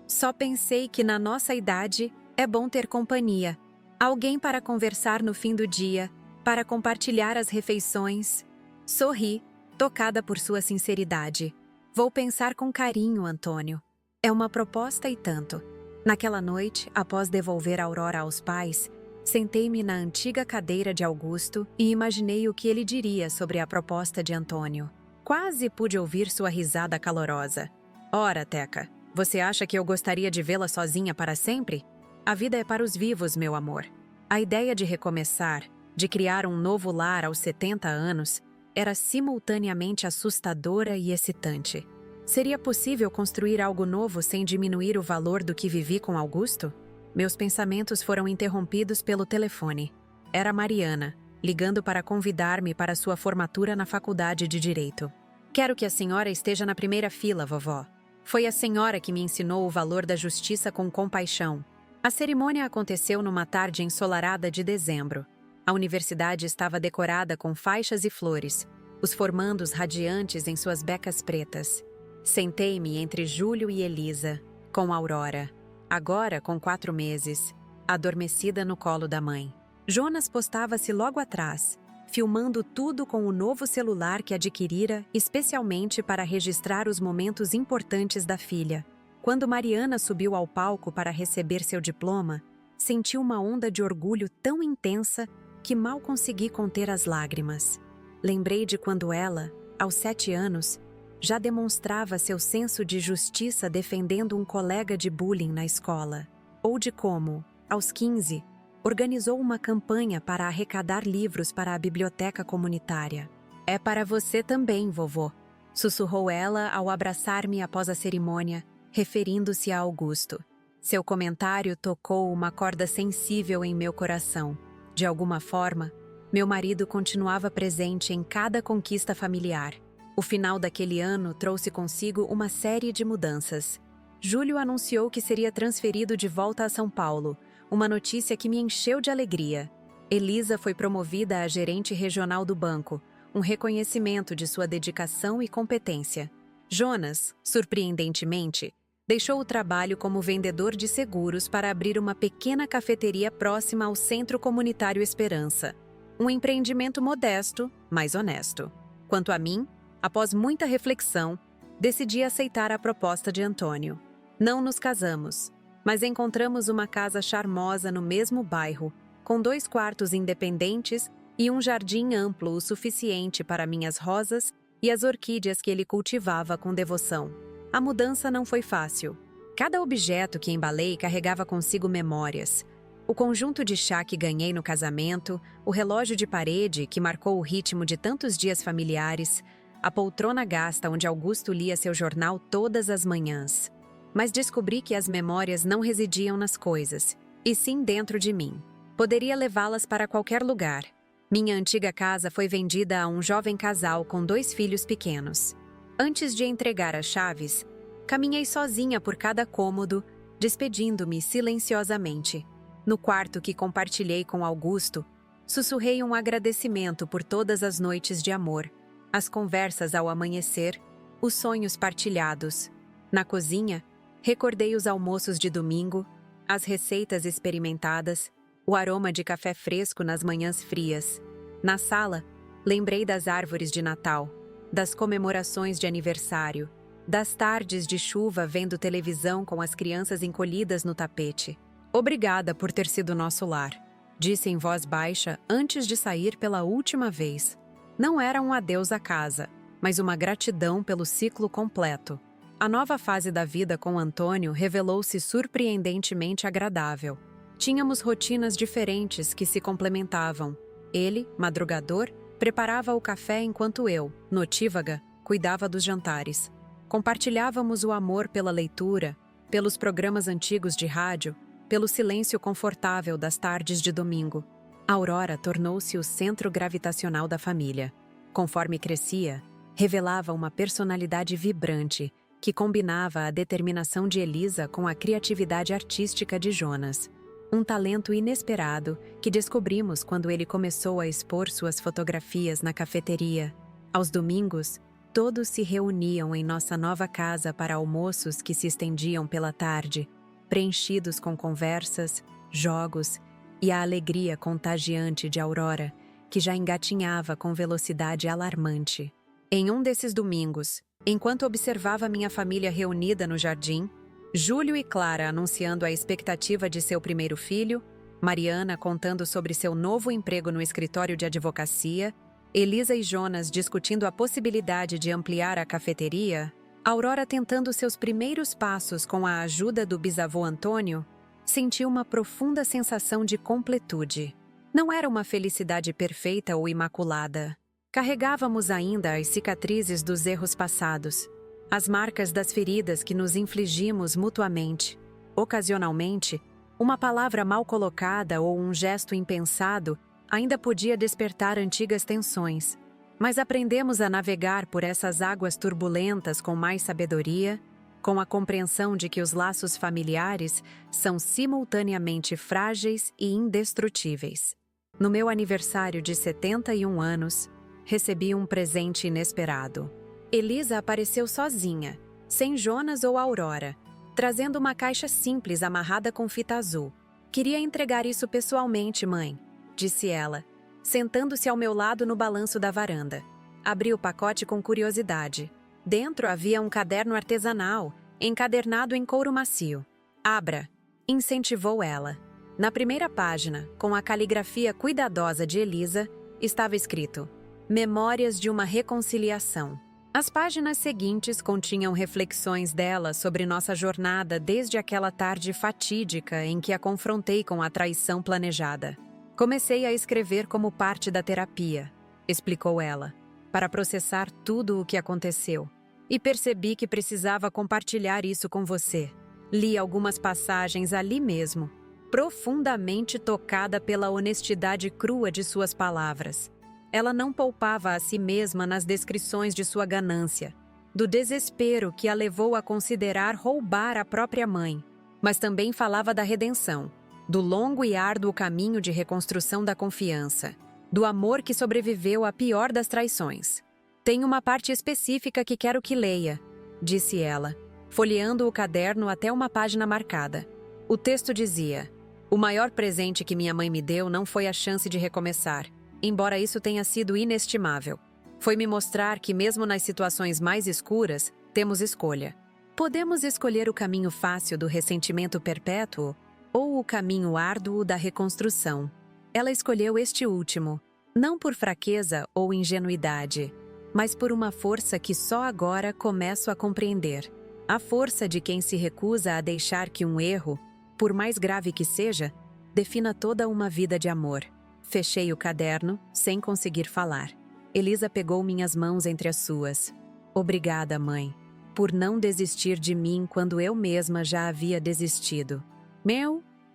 Só pensei que na nossa idade é bom ter companhia. Alguém para conversar no fim do dia, para compartilhar as refeições. Sorri, tocada por sua sinceridade. Vou pensar com carinho, Antônio. É uma proposta e tanto. Naquela noite, após devolver Aurora aos pais, sentei-me na antiga cadeira de Augusto e imaginei o que ele diria sobre a proposta de Antônio. Quase pude ouvir sua risada calorosa. Ora, Teca, você acha que eu gostaria de vê-la sozinha para sempre? A vida é para os vivos, meu amor. A ideia de recomeçar, de criar um novo lar aos 70 anos, era simultaneamente assustadora e excitante. Seria possível construir algo novo sem diminuir o valor do que vivi com Augusto? Meus pensamentos foram interrompidos pelo telefone. Era Mariana, ligando para convidar-me para sua formatura na faculdade de Direito. Quero que a senhora esteja na primeira fila, vovó. Foi a senhora que me ensinou o valor da justiça com compaixão. A cerimônia aconteceu numa tarde ensolarada de dezembro. A universidade estava decorada com faixas e flores, os formandos radiantes em suas becas pretas. Sentei-me entre Júlio e Elisa, com Aurora, agora com 4 meses, adormecida no colo da mãe. Jonas postava-se logo atrás, filmando tudo com o novo celular que adquirira especialmente para registrar os momentos importantes da filha. Quando Mariana subiu ao palco para receber seu diploma, senti uma onda de orgulho tão intensa que mal consegui conter as lágrimas. Lembrei de quando ela, aos 7 anos, já demonstrava seu senso de justiça defendendo um colega de bullying na escola. Ou de como, aos 15, organizou uma campanha para arrecadar livros para a biblioteca comunitária. "É para você também, vovô", sussurrou ela ao abraçar-me após a cerimônia, referindo-se a Augusto. Seu comentário tocou uma corda sensível em meu coração. De alguma forma, meu marido continuava presente em cada conquista familiar. O final daquele ano trouxe consigo uma série de mudanças. Júlio anunciou que seria transferido de volta a São Paulo, uma notícia que me encheu de alegria. Elisa foi promovida a gerente regional do banco, um reconhecimento de sua dedicação e competência. Jonas, surpreendentemente, deixou o trabalho como vendedor de seguros para abrir uma pequena cafeteria próxima ao Centro Comunitário Esperança. Um empreendimento modesto, mas honesto. Quanto a mim, após muita reflexão, decidi aceitar a proposta de Antônio. Não nos casamos, mas encontramos uma casa charmosa no mesmo bairro, com 2 quartos independentes e um jardim amplo o suficiente para minhas rosas e as orquídeas que ele cultivava com devoção. A mudança não foi fácil. Cada objeto que embalei carregava consigo memórias. O conjunto de chá que ganhei no casamento, o relógio de parede que marcou o ritmo de tantos dias familiares, a poltrona gasta onde Augusto lia seu jornal todas as manhãs. Mas descobri que as memórias não residiam nas coisas, e sim dentro de mim. Poderia levá-las para qualquer lugar. Minha antiga casa foi vendida a um jovem casal com 2 filhos pequenos. Antes de entregar as chaves, caminhei sozinha por cada cômodo, despedindo-me silenciosamente. No quarto que compartilhei com Augusto, sussurrei um agradecimento por todas as noites de amor, as conversas ao amanhecer, os sonhos partilhados. Na cozinha, recordei os almoços de domingo, as receitas experimentadas, o aroma de café fresco nas manhãs frias. Na sala, lembrei das árvores de Natal, das comemorações de aniversário, das tardes de chuva vendo televisão com as crianças encolhidas no tapete. "Obrigada por ter sido nosso lar", disse em voz baixa antes de sair pela última vez. Não era um adeus à casa, mas uma gratidão pelo ciclo completo. A nova fase da vida com Antônio revelou-se surpreendentemente agradável. Tínhamos rotinas diferentes que se complementavam. Ele, madrugador, preparava o café enquanto eu, notívaga, cuidava dos jantares. Compartilhávamos o amor pela leitura, pelos programas antigos de rádio, pelo silêncio confortável das tardes de domingo. Aurora tornou-se o centro gravitacional da família. Conforme crescia, revelava uma personalidade vibrante que combinava a determinação de Elisa com a criatividade artística de Jonas. Um talento inesperado que descobrimos quando ele começou a expor suas fotografias na cafeteria. Aos domingos, todos se reuniam em nossa nova casa para almoços que se estendiam pela tarde, preenchidos com conversas, jogos e a alegria contagiante de Aurora, que já engatinhava com velocidade alarmante. Em um desses domingos, enquanto observava minha família reunida no jardim, Júlio e Clara anunciando a expectativa de seu primeiro filho, Mariana contando sobre seu novo emprego no escritório de advocacia, Elisa e Jonas discutindo a possibilidade de ampliar a cafeteria, Aurora tentando seus primeiros passos com a ajuda do bisavô Antônio, senti uma profunda sensação de completude. Não era uma felicidade perfeita ou imaculada. Carregávamos ainda as cicatrizes dos erros passados, as marcas das feridas que nos infligimos mutuamente. Ocasionalmente, uma palavra mal colocada ou um gesto impensado ainda podia despertar antigas tensões, mas aprendemos a navegar por essas águas turbulentas com mais sabedoria, com a compreensão de que os laços familiares são simultaneamente frágeis e indestrutíveis. No meu aniversário de 71 anos, recebi um presente inesperado. Elisa apareceu sozinha, sem Jonas ou Aurora, trazendo uma caixa simples amarrada com fita azul. "Queria entregar isso pessoalmente, mãe", disse ela, sentando-se ao meu lado no balanço da varanda. Abri o pacote com curiosidade. Dentro havia um caderno artesanal, encadernado em couro macio. "Abra", incentivou ela. Na primeira página, com a caligrafia cuidadosa de Elisa, estava escrito: "Memórias de uma reconciliação". As páginas seguintes continham reflexões dela sobre nossa jornada desde aquela tarde fatídica em que a confrontei com a traição planejada. "Comecei a escrever como parte da terapia", explicou ela, "para processar tudo o que aconteceu. E percebi que precisava compartilhar isso com você. Li algumas passagens ali mesmo, profundamente tocada pela honestidade crua de suas palavras. Ela não poupava a si mesma nas descrições de sua ganância, do desespero que a levou a considerar roubar a própria mãe, mas também falava da redenção, do longo e árduo caminho de reconstrução da confiança, do amor que sobreviveu à pior das traições. "Tem uma parte específica que quero que leia", disse ela, folheando o caderno até uma página marcada. O texto dizia: "O maior presente que minha mãe me deu não foi a chance de recomeçar, embora isso tenha sido inestimável. Foi me mostrar que mesmo nas situações mais escuras, temos escolha. Podemos escolher o caminho fácil do ressentimento perpétuo ou o caminho árduo da reconstrução. Ela escolheu este último, não por fraqueza ou ingenuidade, mas por uma força que só agora começo a compreender. A força de quem se recusa a deixar que um erro, por mais grave que seja, defina toda uma vida de amor." Fechei o caderno, sem conseguir falar. Elisa pegou minhas mãos entre as suas. "Obrigada, mãe, por não desistir de mim quando eu mesma já havia desistido."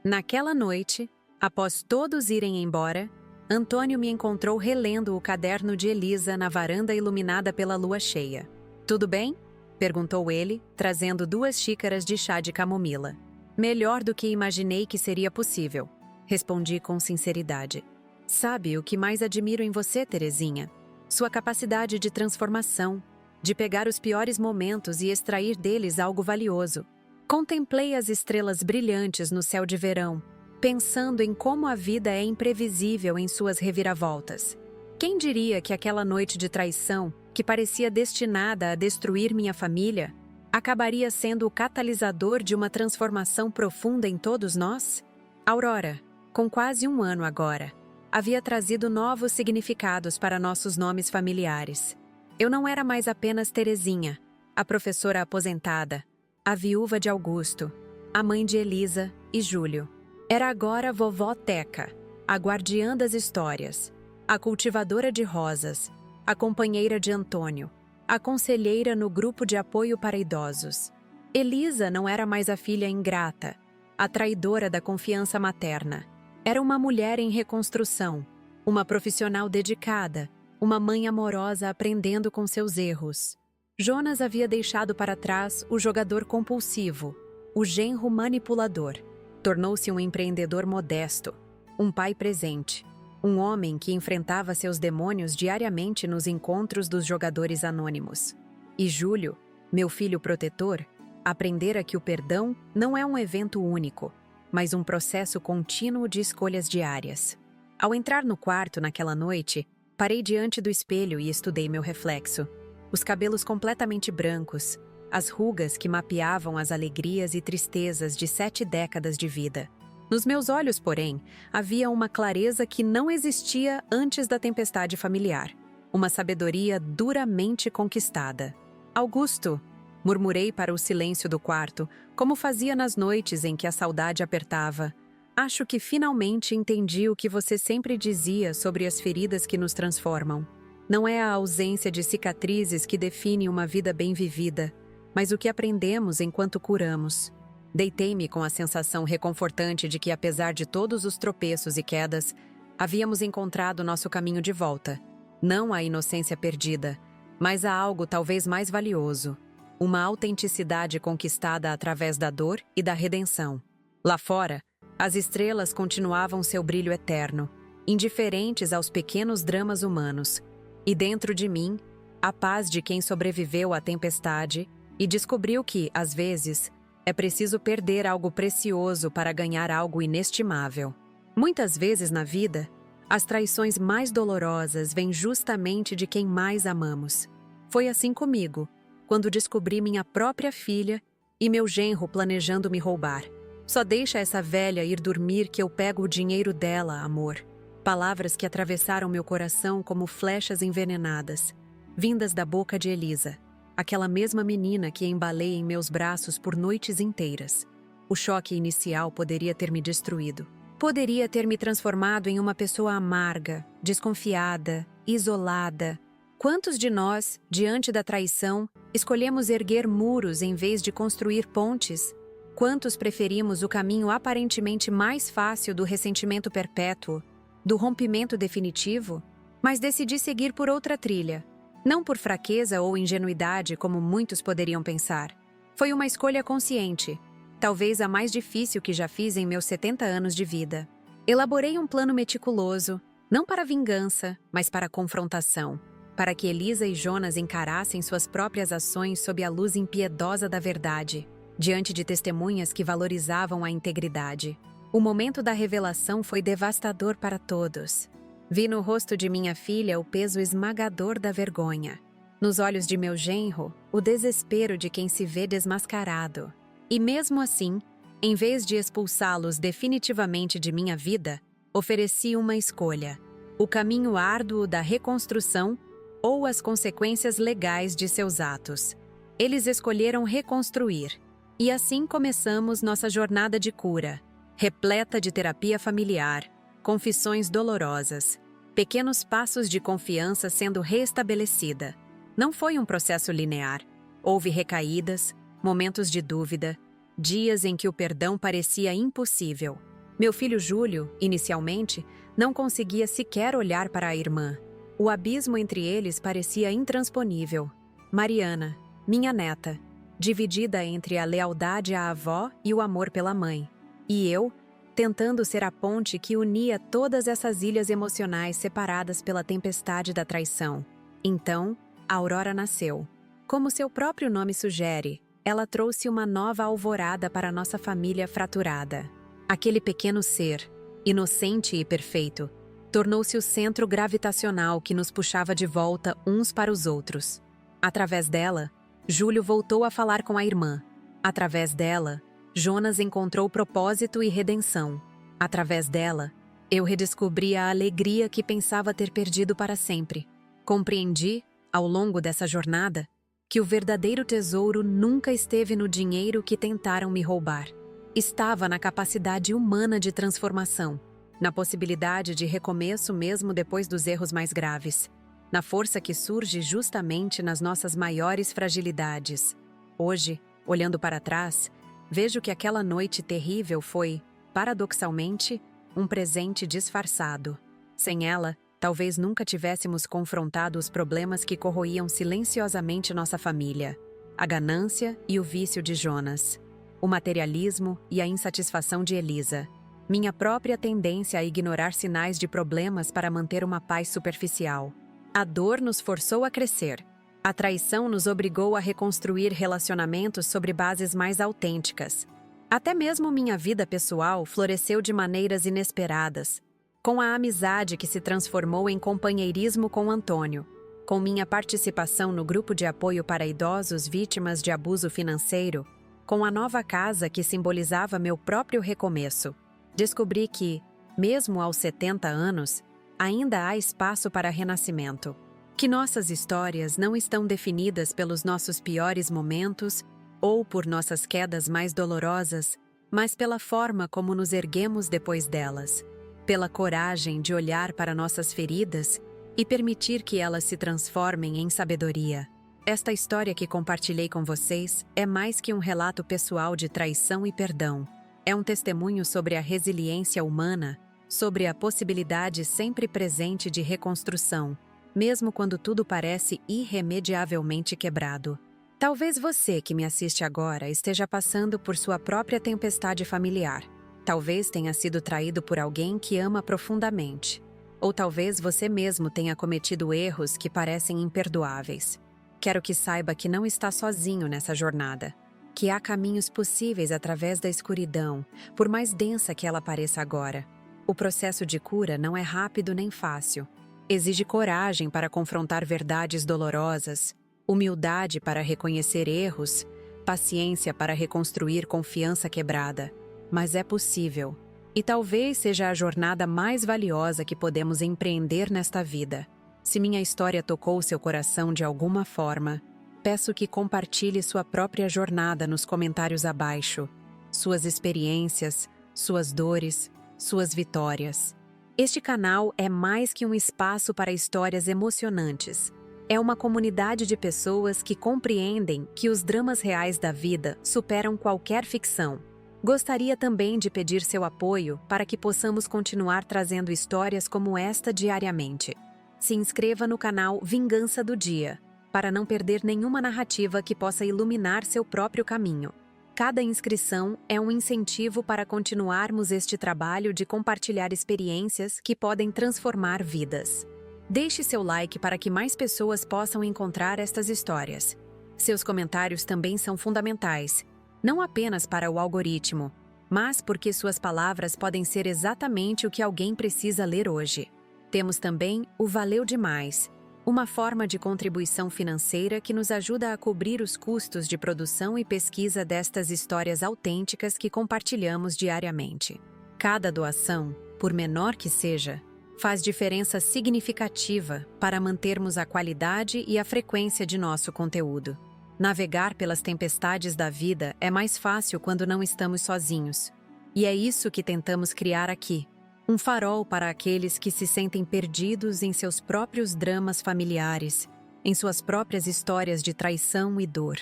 Naquela noite, após todos irem embora, Antônio me encontrou relendo o caderno de Elisa na varanda iluminada pela lua cheia. "Tudo bem?" perguntou ele, trazendo 2 xícaras de chá de camomila. "Melhor do que imaginei que seria possível", respondi com sinceridade. "Sabe o que mais admiro em você, Terezinha? Sua capacidade de transformação, de pegar os piores momentos e extrair deles algo valioso. Contemplei as estrelas brilhantes no céu de verão, pensando em como a vida é imprevisível em suas reviravoltas. Quem diria que aquela noite de traição, que parecia destinada a destruir minha família, acabaria sendo o catalisador de uma transformação profunda em todos nós? Aurora, com quase 1 ano agora, havia trazido novos significados para nossos nomes familiares. Eu não era mais apenas Terezinha, a professora aposentada, a viúva de Augusto, a mãe de Elisa e Júlio. Era agora vovó Teca, a guardiã das histórias, a cultivadora de rosas, a companheira de Antônio, a conselheira no grupo de apoio para idosos. Elisa não era mais a filha ingrata, a traidora da confiança materna. Era uma mulher em reconstrução, uma profissional dedicada, uma mãe amorosa aprendendo com seus erros. Jonas havia deixado para trás o jogador compulsivo, o genro manipulador. Tornou-se um empreendedor modesto, um pai presente, um homem que enfrentava seus demônios diariamente nos encontros dos jogadores anônimos. E Júlio, meu filho protetor, aprendera que o perdão não é um evento único, mas um processo contínuo de escolhas diárias. Ao entrar no quarto naquela noite, parei diante do espelho e estudei meu reflexo. Os cabelos completamente brancos, as rugas que mapeavam as alegrias e tristezas de 7 décadas de vida. Nos meus olhos, porém, havia uma clareza que não existia antes da tempestade familiar, uma sabedoria duramente conquistada. "Augusto", murmurei para o silêncio do quarto, como fazia nas noites em que a saudade apertava. "Acho que finalmente entendi o que você sempre dizia sobre as feridas que nos transformam. Não é a ausência de cicatrizes que define uma vida bem vivida, mas o que aprendemos enquanto curamos." Deitei-me com a sensação reconfortante de que, apesar de todos os tropeços e quedas, havíamos encontrado nosso caminho de volta. Não a inocência perdida, mas a algo talvez mais valioso: uma autenticidade conquistada através da dor e da redenção. Lá fora, as estrelas continuavam seu brilho eterno, indiferentes aos pequenos dramas humanos. E dentro de mim, a paz de quem sobreviveu à tempestade e descobriu que, às vezes, é preciso perder algo precioso para ganhar algo inestimável. Muitas vezes na vida, as traições mais dolorosas vêm justamente de quem mais amamos. Foi assim comigo, quando descobri minha própria filha e meu genro planejando me roubar. Só deixa essa velha ir dormir que eu pego o dinheiro dela, amor. Palavras que atravessaram meu coração como flechas envenenadas, vindas da boca de Elisa, aquela mesma menina que embalei em meus braços por noites inteiras. O choque inicial poderia ter me destruído. Poderia ter me transformado em uma pessoa amarga, desconfiada, isolada. Quantos de nós, diante da traição, escolhemos erguer muros em vez de construir pontes? Quantos preferimos o caminho aparentemente mais fácil do ressentimento perpétuo, do rompimento definitivo? Mas decidi seguir por outra trilha. Não por fraqueza ou ingenuidade, como muitos poderiam pensar. Foi uma escolha consciente, talvez a mais difícil que já fiz em meus 70 anos de vida. Elaborei um plano meticuloso, não para vingança, mas para confrontação, para que Elisa e Jonas encarassem suas próprias ações sob a luz impiedosa da verdade, diante de testemunhas que valorizavam a integridade. O momento da revelação foi devastador para todos. Vi no rosto de minha filha o peso esmagador da vergonha. Nos olhos de meu genro, o desespero de quem se vê desmascarado. E mesmo assim, em vez de expulsá-los definitivamente de minha vida, ofereci uma escolha: o caminho árduo da reconstrução ou as consequências legais de seus atos. Eles escolheram reconstruir. E assim começamos nossa jornada de cura, repleta de terapia familiar, confissões dolorosas, pequenos passos de confiança sendo restabelecida. Não foi um processo linear. Houve recaídas, momentos de dúvida, dias em que o perdão parecia impossível. Meu filho Júlio, inicialmente, não conseguia sequer olhar para a irmã. O abismo entre eles parecia intransponível. Mariana, minha neta, dividida entre a lealdade à avó e o amor pela mãe. E eu, tentando ser a ponte que unia todas essas ilhas emocionais separadas pela tempestade da traição. Então, a Aurora nasceu. Como seu próprio nome sugere, ela trouxe uma nova alvorada para nossa família fraturada. Aquele pequeno ser, inocente e perfeito, tornou-se o centro gravitacional que nos puxava de volta uns para os outros. Através dela, Júlio voltou a falar com a irmã. Através dela, Jonas encontrou propósito e redenção. Através dela, eu redescobri a alegria que pensava ter perdido para sempre. Compreendi, ao longo dessa jornada, que o verdadeiro tesouro nunca esteve no dinheiro que tentaram me roubar. Estava na capacidade humana de transformação, na possibilidade de recomeço mesmo depois dos erros mais graves, na força que surge justamente nas nossas maiores fragilidades. Hoje, olhando para trás, vejo que aquela noite terrível foi, paradoxalmente, um presente disfarçado. Sem ela, talvez nunca tivéssemos confrontado os problemas que corroíam silenciosamente nossa família: a ganância e o vício de Jonas, o materialismo e a insatisfação de Elisa, minha própria tendência a ignorar sinais de problemas para manter uma paz superficial. A dor nos forçou a crescer. A traição nos obrigou a reconstruir relacionamentos sobre bases mais autênticas. Até mesmo minha vida pessoal floresceu de maneiras inesperadas, com a amizade que se transformou em companheirismo com Antônio, com minha participação no grupo de apoio para idosos vítimas de abuso financeiro, com a nova casa que simbolizava meu próprio recomeço. Descobri que, mesmo aos 70 anos, ainda há espaço para renascimento. Que nossas histórias não estão definidas pelos nossos piores momentos ou por nossas quedas mais dolorosas, mas pela forma como nos erguemos depois delas, pela coragem de olhar para nossas feridas e permitir que elas se transformem em sabedoria. Esta história que compartilhei com vocês é mais que um relato pessoal de traição e perdão. É um testemunho sobre a resiliência humana, sobre a possibilidade sempre presente de reconstrução, mesmo quando tudo parece irremediavelmente quebrado. Talvez você que me assiste agora esteja passando por sua própria tempestade familiar. Talvez tenha sido traído por alguém que ama profundamente. Ou talvez você mesmo tenha cometido erros que parecem imperdoáveis. Quero que saiba que não está sozinho nessa jornada. Que há caminhos possíveis através da escuridão, por mais densa que ela pareça agora. O processo de cura não é rápido nem fácil. Exige coragem para confrontar verdades dolorosas, humildade para reconhecer erros, paciência para reconstruir confiança quebrada. Mas é possível. E talvez seja a jornada mais valiosa que podemos empreender nesta vida. Se minha história tocou seu coração de alguma forma, peço que compartilhe sua própria jornada nos comentários abaixo. Suas experiências, suas dores, suas vitórias. Este canal é mais que um espaço para histórias emocionantes. É uma comunidade de pessoas que compreendem que os dramas reais da vida superam qualquer ficção. Gostaria também de pedir seu apoio para que possamos continuar trazendo histórias como esta diariamente. Se inscreva no canal Vingança do Dia, para não perder nenhuma narrativa que possa iluminar seu próprio caminho. Cada inscrição é um incentivo para continuarmos este trabalho de compartilhar experiências que podem transformar vidas. Deixe seu like para que mais pessoas possam encontrar estas histórias. Seus comentários também são fundamentais, não apenas para o algoritmo, mas porque suas palavras podem ser exatamente o que alguém precisa ler hoje. Temos também o Valeu Demais, uma forma de contribuição financeira que nos ajuda a cobrir os custos de produção e pesquisa destas histórias autênticas que compartilhamos diariamente. Cada doação, por menor que seja, faz diferença significativa para mantermos a qualidade e a frequência de nosso conteúdo. Navegar pelas tempestades da vida é mais fácil quando não estamos sozinhos. E é isso que tentamos criar aqui. Um farol para aqueles que se sentem perdidos em seus próprios dramas familiares, em suas próprias histórias de traição e dor.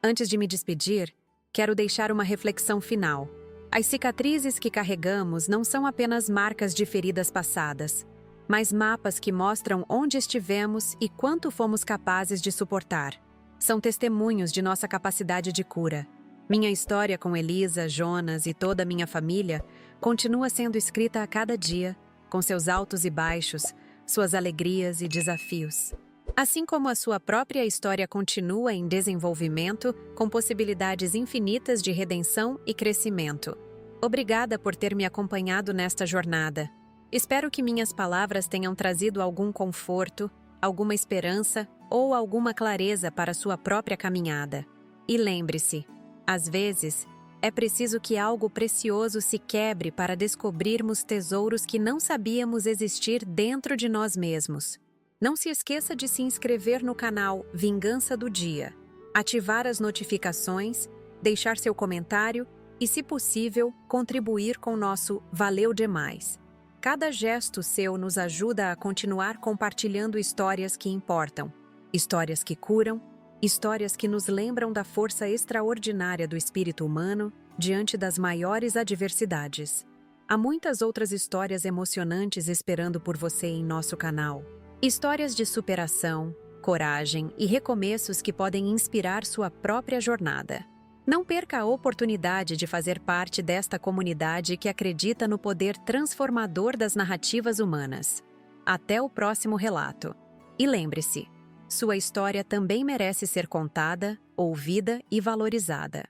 Antes de me despedir, quero deixar uma reflexão final. As cicatrizes que carregamos não são apenas marcas de feridas passadas, mas mapas que mostram onde estivemos e quanto fomos capazes de suportar. São testemunhos de nossa capacidade de cura. Minha história com Elisa, Jonas e toda a minha família continua sendo escrita a cada dia, com seus altos e baixos, suas alegrias e desafios. Assim como a sua própria história continua em desenvolvimento, com possibilidades infinitas de redenção e crescimento. Obrigada por ter me acompanhado nesta jornada. Espero que minhas palavras tenham trazido algum conforto, alguma esperança ou alguma clareza para sua própria caminhada. E lembre-se, às vezes, é preciso que algo precioso se quebre para descobrirmos tesouros que não sabíamos existir dentro de nós mesmos. Não se esqueça de se inscrever no canal Vingança do Dia, ativar as notificações, deixar seu comentário e, se possível, contribuir com nosso Valeu Demais. Cada gesto seu nos ajuda a continuar compartilhando histórias que importam, histórias que curam, histórias que nos lembram da força extraordinária do espírito humano diante das maiores adversidades. Há muitas outras histórias emocionantes esperando por você em nosso canal. Histórias de superação, coragem e recomeços que podem inspirar sua própria jornada. Não perca a oportunidade de fazer parte desta comunidade que acredita no poder transformador das narrativas humanas. Até o próximo relato. E lembre-se, sua história também merece ser contada, ouvida e valorizada.